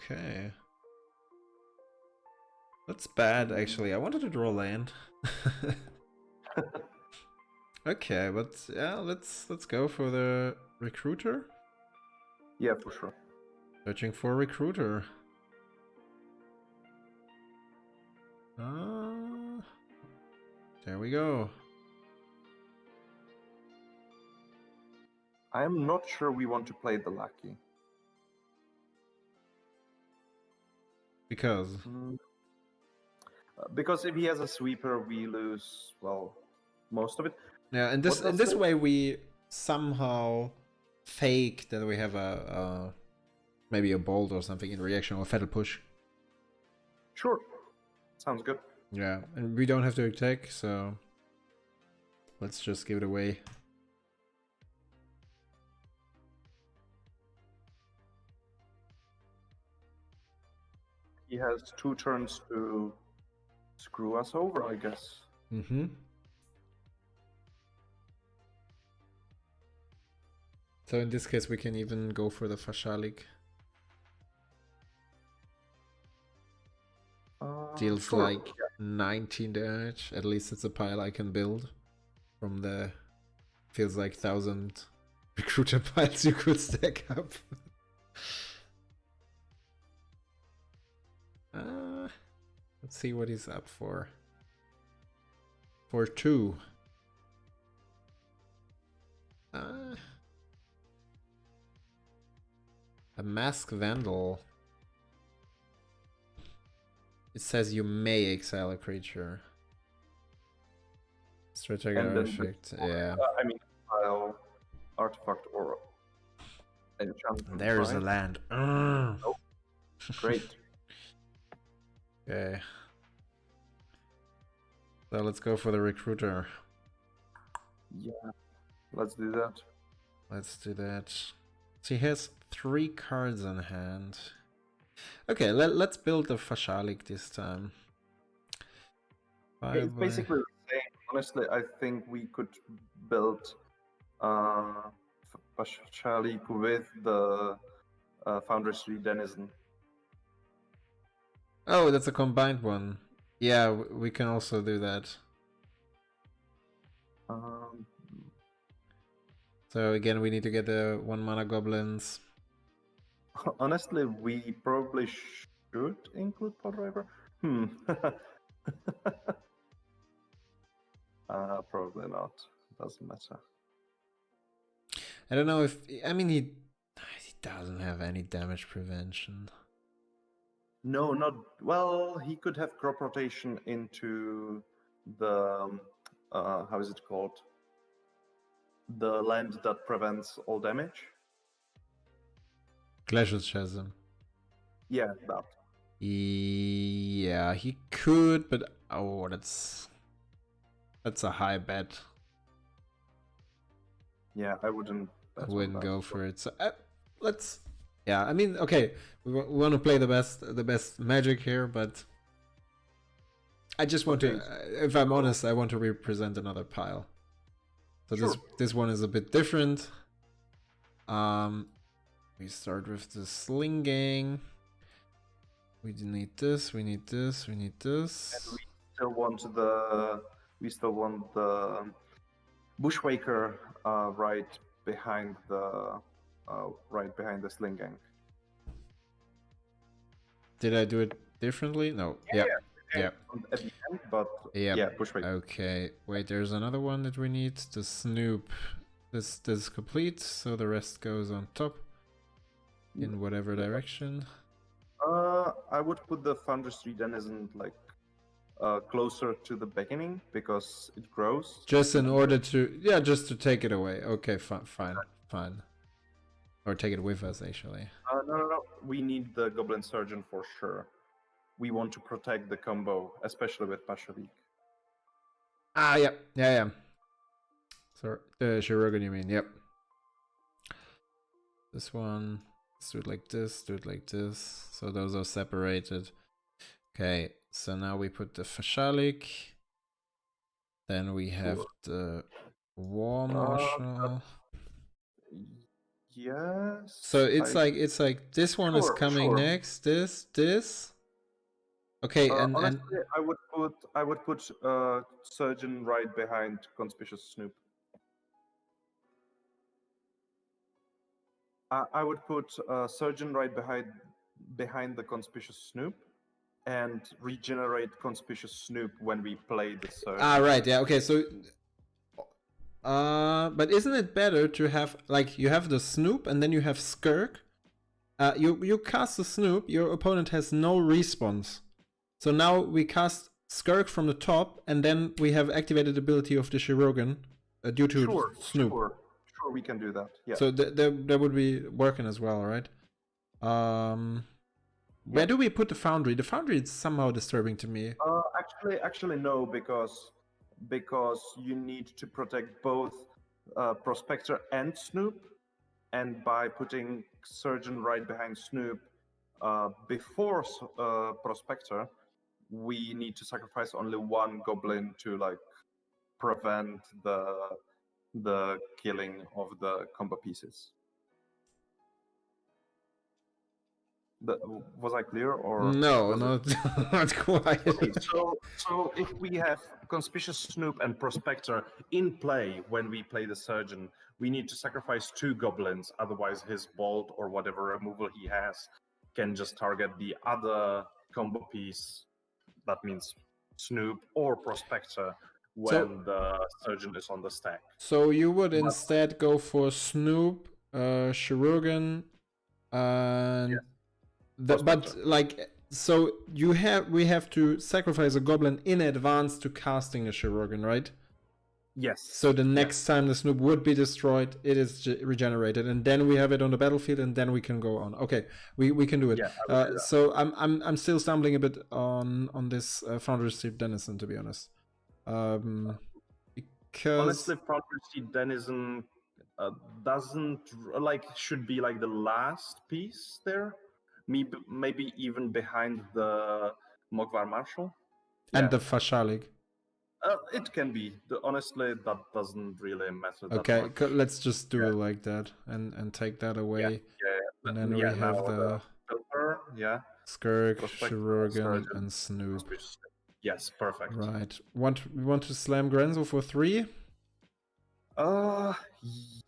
Okay. That's bad, actually. I wanted to draw land. Okay, but yeah, let's go for the Recruiter. Yeah, for sure. Searching for a Recruiter. There we go. I'm not sure we want to play the Lucky. Because? Because if he has a sweeper, we lose, well, most of it. Yeah, and this way we somehow fake that we have a maybe a bolt or something in reaction, or a fatal push. Sure. Sounds good. Yeah, and we don't have to attack, so let's just give it away. He has 2 turns to screw us over, I guess. Mm-hmm. So in this case, we can even go for the Fashalik. Deals sure. like 19 damage. At least it's a pile I can build from the feels like 1,000 recruiter piles you could stack up. Let's see what he's up for. For 2. A Mask Vandal. It says you may exile a creature. Strategic artifact, yeah. I mean, artifact or enchantment. There's a land. Oh, great. Okay. So let's go for the Recruiter. Yeah, let's do that. Let's do that. So he has 3 cards in hand. Okay, let's build the Fashalik this time. It's basically the same. honestly, I think we could build Pashalik with the Foundry 3 Denizen. Oh, that's a combined one. Yeah, we can also do that. So again, we need to get the 1 mana goblins. Honestly, we probably should include Podriver. Probably not. Doesn't matter. I don't know if I mean he doesn't have any damage prevention. No, not well. He could have crop rotation into the how is it called? The land that prevents all damage. Glacial Chasm. Yeah, that. Yeah, he could, but oh, that's a high bet. Yeah, I wouldn't. I wouldn't go for it. So let's. Yeah, I mean, okay, we want to play the best Magic here, but I just want to. If I'm honest, I want to represent another pile. So Sure. this one is a bit different. We start with the Sling Gang. We need this. We need this. We need this. And we still want the Bushwaker right behind the Sling Gang. Did I do it differently? No. Yeah. At the end, but yeah, Bushwaker. Okay. Wait, there's another one that we need. The Snoop. This is complete, so the rest goes on top. In whatever direction. I would put the Foundry 3 Denizen like closer to the beginning because it grows. Just in order to just to take it away. Okay, fine. Or take it with us actually. No. We need the Goblin Surgeon for sure. We want to protect the combo, especially with Pashalik. Yeah. So Shirogan, you mean? Yep. This one. Let's do it like this. Do it like this. So those are separated. Okay. So now we put the Fashalik. Then we have the War Marshal. Yes. So it's like this one is coming next. This. Okay, honestly, I would put Surgeon right behind Conspicuous Snoop. I would put Surgeon right behind the Conspicuous Snoop, and regenerate Conspicuous Snoop when we play the Surgeon. Right, yeah, okay, so but isn't it better to have like you have the Snoop and then you have Skirk? You cast the Snoop, your opponent has no response. So now we cast Skirk from the top, and then we have activated ability of the Shirogan due to Snoop. Sure, we can do that. Yeah. So that would be working as well, right? Where do we put the Foundry? The Foundry is somehow disturbing to me. Actually no, because you need to protect both Prospector and Snoop, and by putting Surgeon right behind Snoop before Prospector, we need to sacrifice only one Goblin to like prevent the killing of the combo pieces. Was I clear or no? Not quite. Okay, so if we have Conspicuous Snoop and Prospector in play when we play the Surgeon, we need to sacrifice two Goblins, otherwise his Bolt or whatever removal he has can just target the other combo piece. That means Snoop or Prospector when the Surgeon is on the stack. So you would instead go for Snoop, Shirogan, and but like so we have to sacrifice a Goblin in advance to casting a Shirogan, right? Yes. So the next time the Snoop would be destroyed, it is regenerated, and then we have it on the battlefield, and then we can go on. Okay, we can do it. Yeah, so I'm still stumbling a bit on this Foundry Street Denizen, to be honest. Because honestly, Foundry Street Denizen doesn't should be like the last piece there. Maybe even behind the Mogwai Marshal and the Fashalik. It can be. Honestly, that doesn't really matter that Okay, much. let's just do it like that and take that away. Yeah. And then we Now have the filter, yeah. Skirk, Prospect, Chirurgeon, Surgeon, and Snoop. Yes, perfect. Right. We want to slam Grenzo for 3?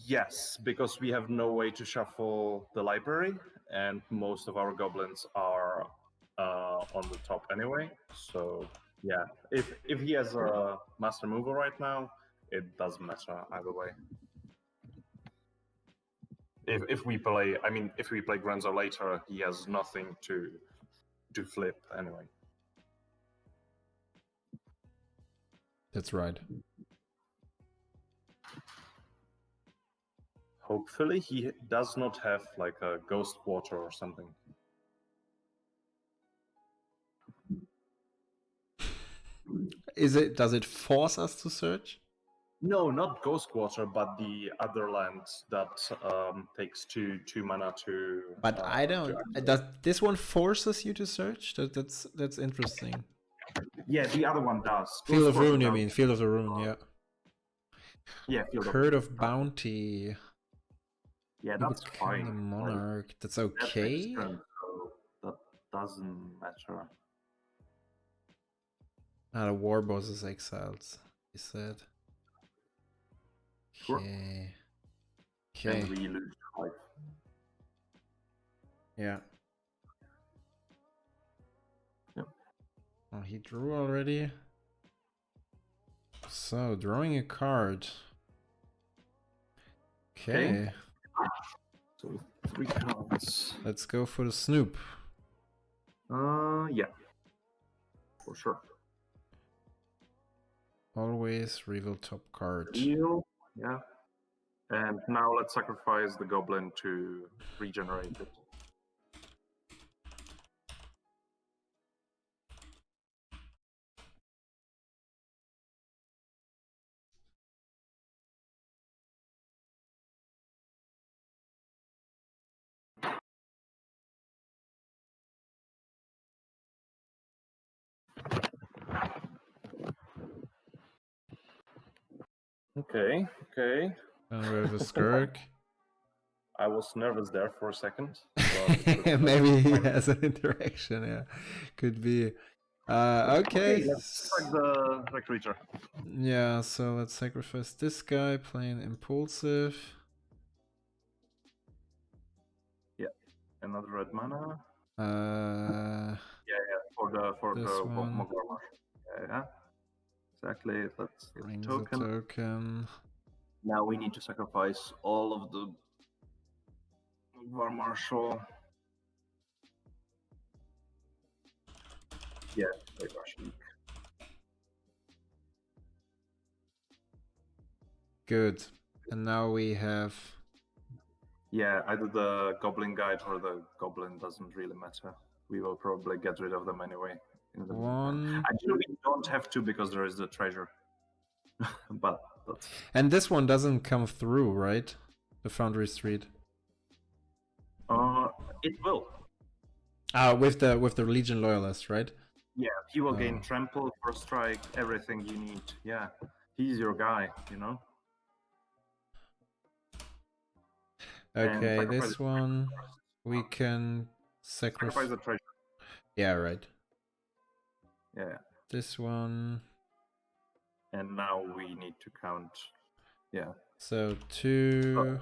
Yes, because we have no way to shuffle the library, and most of our goblins are on the top anyway. So yeah, if he has a master mover right now, it doesn't matter either way. If we play, I mean, if we play Grenzo later, he has nothing to flip anyway. That's right. Hopefully, he does not have like a ghost water or something. Does it force us to search? No, not Ghost Water, but the other land that takes two mana to. But I don't. Does this one forces you to search? That's interesting. Yeah, the other one does. Field of Ruin, you mean? Field of the Ruin, yeah. Yeah, Field Curd of Bounty. Yeah, that's fine. The Monarch. That's okay. That doesn't matter. The War Boss is exiled, he said. Sure. Okay. And we lose 5. Yeah. Yep. Oh, he drew already. So, drawing a card. Okay. So 3 cards. Let's go for the Snoop. Yeah. For sure. Always reveal top card. Deal. Yeah. And now let's sacrifice the goblin to regenerate it. Okay. And we have a Skirk. I was nervous there for a second. Maybe he has an interaction, yeah. Could be. Okay. Let's try the recruiter. Yeah, so let's sacrifice this guy, playing Impulsive. Yeah, another red mana. Yeah, for the one. Yeah, exactly. Let's Bring the token. token. Now we need to sacrifice all of the War Marshal. Yeah, very Russian. Good. And now we have. Yeah, either the Goblin Guide or the Goblin doesn't really matter. We will probably get rid of them anyway. One. Actually, we don't have to because there is the treasure. But that's... And this one doesn't come through, right? The Foundry Street. It will. With the Legion Loyalist, right? Yeah, he will gain trample, first strike, everything you need. Yeah, he's your guy, you know. Okay, this one we can sacrifice the treasure. Yeah, right. Yeah. This one. And now we need to count. Yeah. So 2.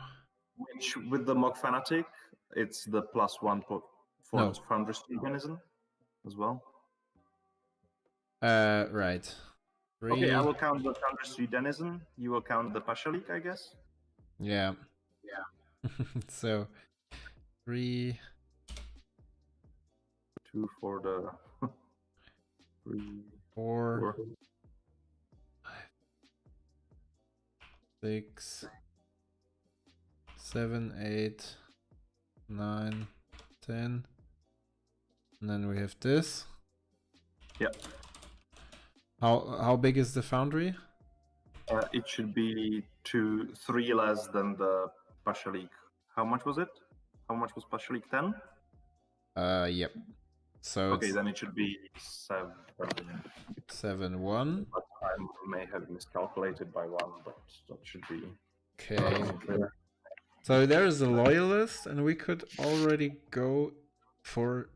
Which with the Mock Fanatic, it's the +1 for Foundry mechanism as well. Right. 3. Okay, I will count the Foundry Denizen. You will count the Pashalik, I guess. Yeah. So 3. 2 for the 3, 4, 5, 6, 7, 8, 9, 10. And then we have this. Yeah. How big is the foundry? It should be 3 less than the Pashalik. How much was it? How much was Pashalik? 10? Yep. So okay, then it should be 7. 7, 1. But I may have miscalculated by one, but that should be Okay. clear. So there's a loyalist, and we could already go for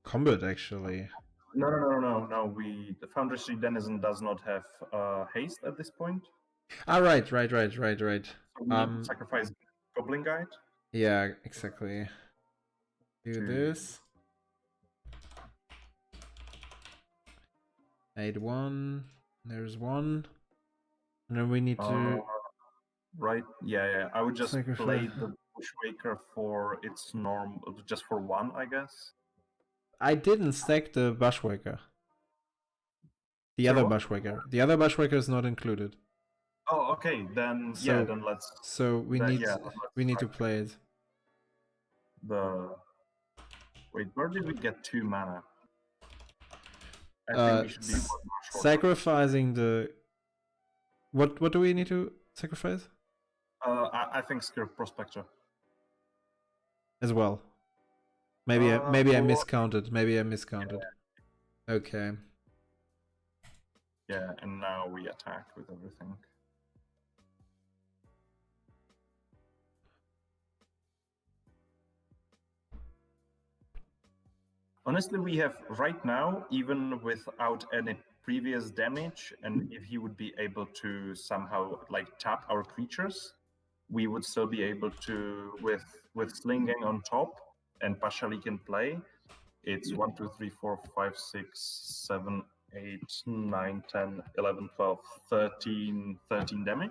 combat actually. No. The Foundry Denizen does not have haste at this point. Ah, right. So we need to sacrifice Goblin Guide. Yeah, exactly. Do to- this. 8-1. There's one. And then we need to... Right, yeah. I would just Sacrifice. play the Bushwaker for its norm, just for one, I guess. I didn't stack the Bushwaker. The Sorry, other what? Bushwaker. The other Bushwaker is not included. Oh, okay, then So- then let's So we Then, need yeah, we need to let's play it. Wait, where did we get 2 mana? I Uh, think we should be one more short. Sacrificing the... What do we need to sacrifice? I think Skirk Prospector. As well. Maybe I or- miscounted. Maybe I miscounted. Okay. Yeah, and now we attack with everything. Honestly, we have right now, even without any previous damage, and if he would be able to somehow like tap our creatures, we would still be able to with slinging on top and Pashalik in play. It's 1, 2, 3, 4, 5, 6, 7, 8, 9, 10, 11, 12, 13 damage.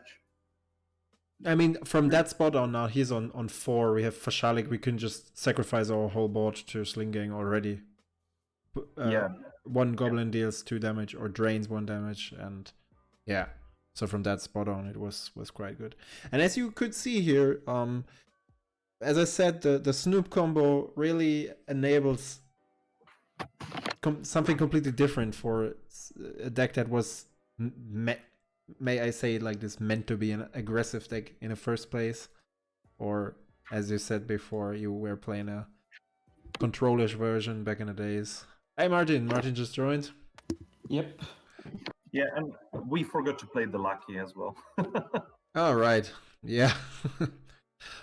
I mean, from that spot on now, he's on 4. We have Fashalik. We can just sacrifice our whole board to Slinging already. Yeah. One Goblin deals 2 damage or drains 1 damage, and yeah. So from that spot on, it was quite good. And as you could see here, as I said, the Snoop combo really enables something completely different for a deck that was may I say it like this, meant to be an aggressive deck in the first place, or as you said before, you were playing a control-ish version back in the days. Hey Martin just joined. Yep. Yeah, and we forgot to play the Lucky as well. All right, yeah.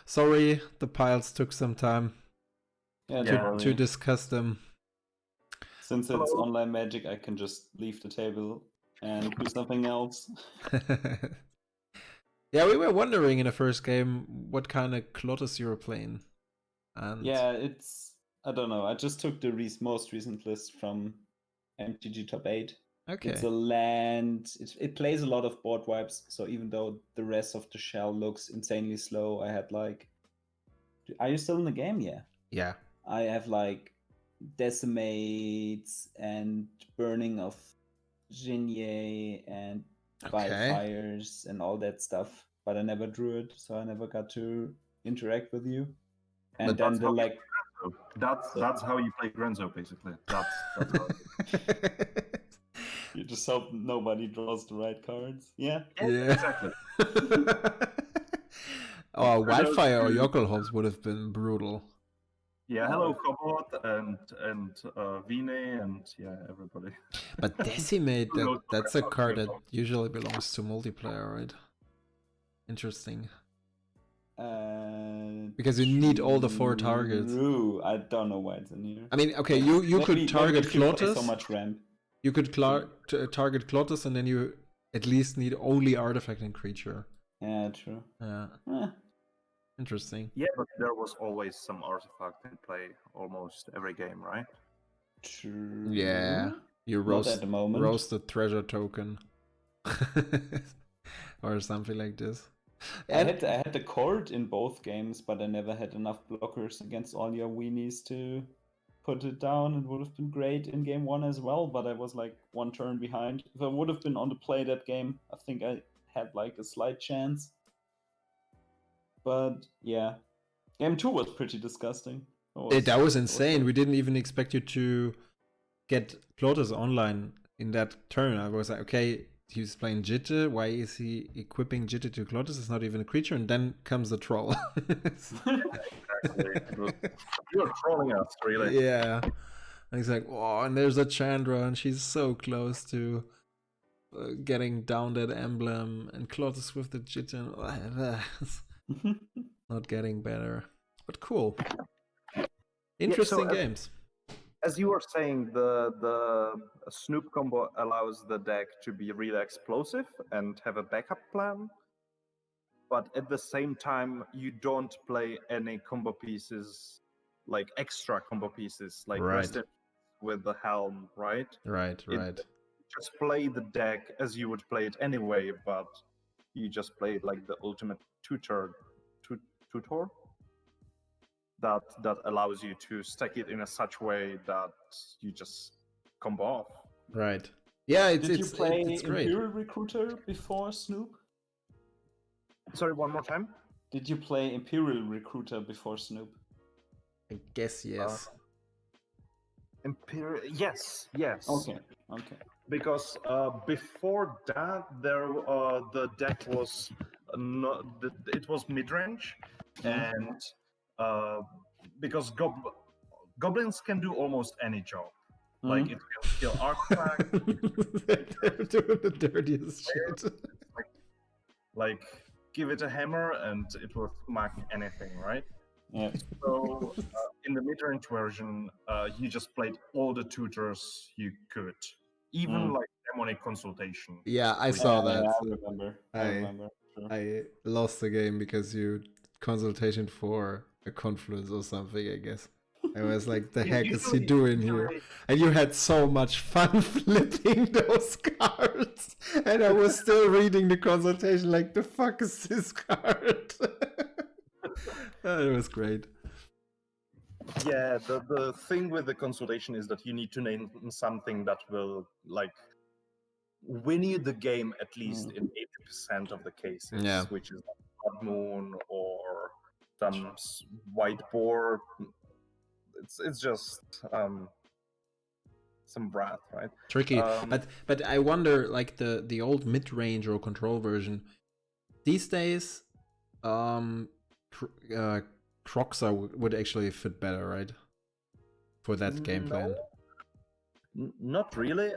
Sorry, the piles took some time Yeah, Yeah. totally. to discuss them. Since it's online magic, I can just leave the table and do something else. Yeah, we were wondering in the first game what kind of Klothys you were playing. And Yeah, I don't know. I just took the most recent list from MTG Top 8. okay. It's a land. It plays a lot of board wipes. So even though the rest of the shell looks insanely slow, I had like. Are you still in the game? Yeah. Yeah. I have like Decimates and Burning of Jinye and Okay. Fires and all that stuff. But I never drew it, so I never got to interact with you. And But then that's the how you like. That's how you play Grenzo, basically. That's how You just hope nobody draws the right cards. Yeah. Yeah. exactly. Oh, For those Wildfire or who- Yokelhops would have been brutal. Yeah, hello Cobot and Vine and yeah, everybody. But Decimate, Who knows that's what a I'm card talking that about. usually belongs to multiplayer, right? Interesting. Because you need all the 4 targets. True. I don't know why it's in here. I mean, okay, you Maybe could target if you play Klothys. so much ramp. You could target Klothys, and then you at least need only artifact and creature. Yeah, true. Yeah, Eh, interesting. Yeah, but there was always some artifact in play almost every game, right? true. Yeah, you Not at the moment. roast the treasure token, or something like this. I had the court in both games, but I never had enough blockers against all your weenies to put it down. It would have been great in game 1 as well, but I was like 1 turn behind. If I would have been on the play that game, I think I had like a slight chance. But yeah, game 2 was pretty disgusting. That was insane. We didn't even expect you to get Klothys online in that turn. I was like, okay, he's playing Jitte. Why is he equipping Jitte to Klothys? It's not even a creature. And then comes the troll. Exactly. You're trolling us, really. Yeah. And he's like, oh, and there's a Chandra, and she's so close to getting down that emblem and Klothys with the Jitten. Not getting better, but cool. Interesting games. As you were saying, the Snoop combo allows the deck to be really explosive and have a backup plan. But at the same time, you don't play any combo pieces, like extra combo pieces, like Right. with the helm, right? Right. Just play the deck as you would play it anyway, but you just play it like the ultimate tutor that allows you to stack it in a such way that you just combo off. Right. Yeah, Did you play it's great. Imperial Recruiter before Snoop? Sorry, one more time? Did you play Imperial Recruiter before Snoop? I guess yes. Imperial, yes. Okay. Because before that, the deck was it was mid range, and because goblins can do almost any job. Like it can kill artifact. They're doing the dirtiest shit. Like give it a hammer and it will smack anything, right? Yeah. So in the mid-range version, you just played all the tutors you could, even like demonic consultation. Yeah, I saw that. I remember. Sure. I lost the game because you consultation for a confluence or something, I guess. I was like, the heck is he doing here? And you had so much fun flipping those cards. And I was still reading the consultation like, the fuck is this card? It was great. Yeah, the thing with the consultation is that you need to name something that will like win you the game at least in 80% of the cases, which is like Blood Moon or some whiteboard. It's just some wrath, right? Tricky, but I wonder, like the old mid-range or control version, these days, Croxa would actually fit better, right? For that game plan. Not really.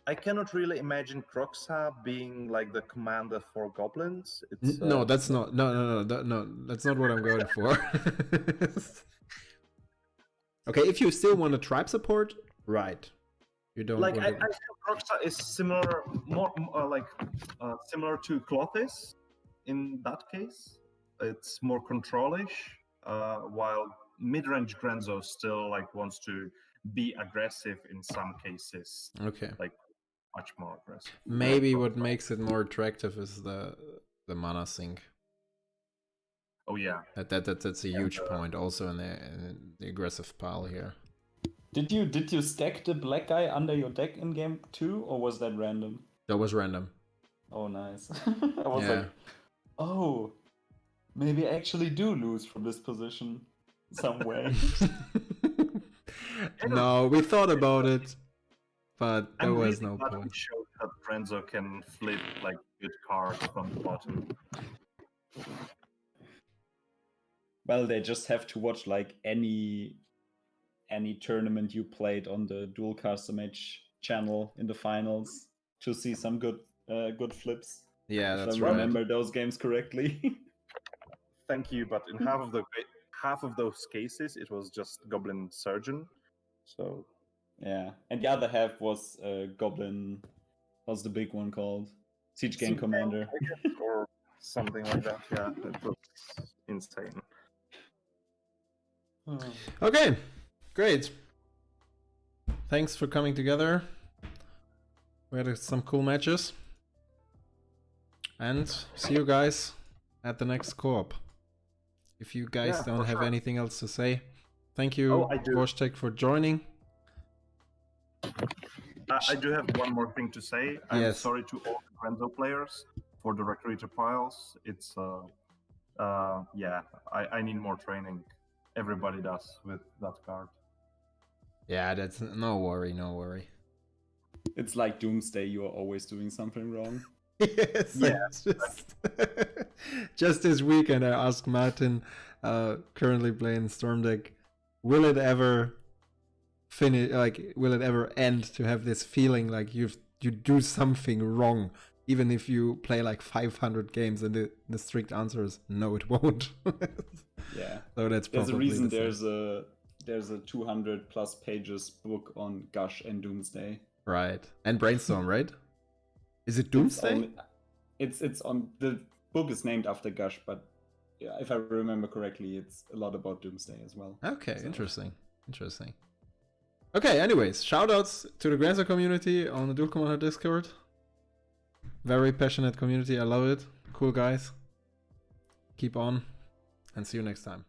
I cannot really imagine Croxa being like the commander for goblins. It's, no, that's not. No, that's not what I'm going for. Okay, if you still want a tribe support, right? You don't like. want I think Croxa is similar, more similar to Klothys. In that case, it's more controlish, while mid-range Grenzo still like wants to be aggressive in some cases. Okay. Like much more aggressive. Maybe what makes it more attractive is the mana sink. Oh yeah. That's a huge point also in the aggressive pile here. Did you stack the black guy under your deck in game 2, or was that random? That was random. Oh nice. I was like, oh, maybe I actually do lose from this position some way. No, we thought about it, but there was no point. point. We showed that Grenzo can flip like good cards from the bottom. Well, they just have to watch like any tournament you played on the Duel Custom Match channel in the finals to see some good flips. Yeah, that's if I remember those games correctly. Thank you, but in half of those cases, it was just Goblin Surgeon. So yeah, and the other half was Goblin. What's the big one called? Siege Gang Commander, or something like that. Yeah, it was insane. Okay, great. Thanks for coming together. We had some cool matches. And see you guys at the next co-op. If you guys don't have anything else to say, thank you, Who'sThere, for joining. I do have one more thing to say. I'm sorry to all the Grenzo players for the recruiter piles. It's I need more training. Everybody does with that card. Yeah, that's no worry. It's like Doomsday, you are always doing something wrong. Yes. Just this weekend I asked Martin, currently playing Storm deck, will it ever finish, like will it ever end to have this feeling like you've you do something wrong, even if you play like 500 games, and the strict answer is no, it won't. Yeah. So that's There's a probably reason the same. there's a 200 plus pages book on Gush and Doomsday. Right. And Brainstorm, right? Is it Doomsday? It's on the book is named after Gush, but yeah, if I remember correctly, it's a lot about Doomsday as well. Okay, So- interesting. Okay, anyways, shoutouts to the Grenzo community on the Duel Commander Discord. Very passionate community, I love it. Cool guys. Keep on, and see you next time.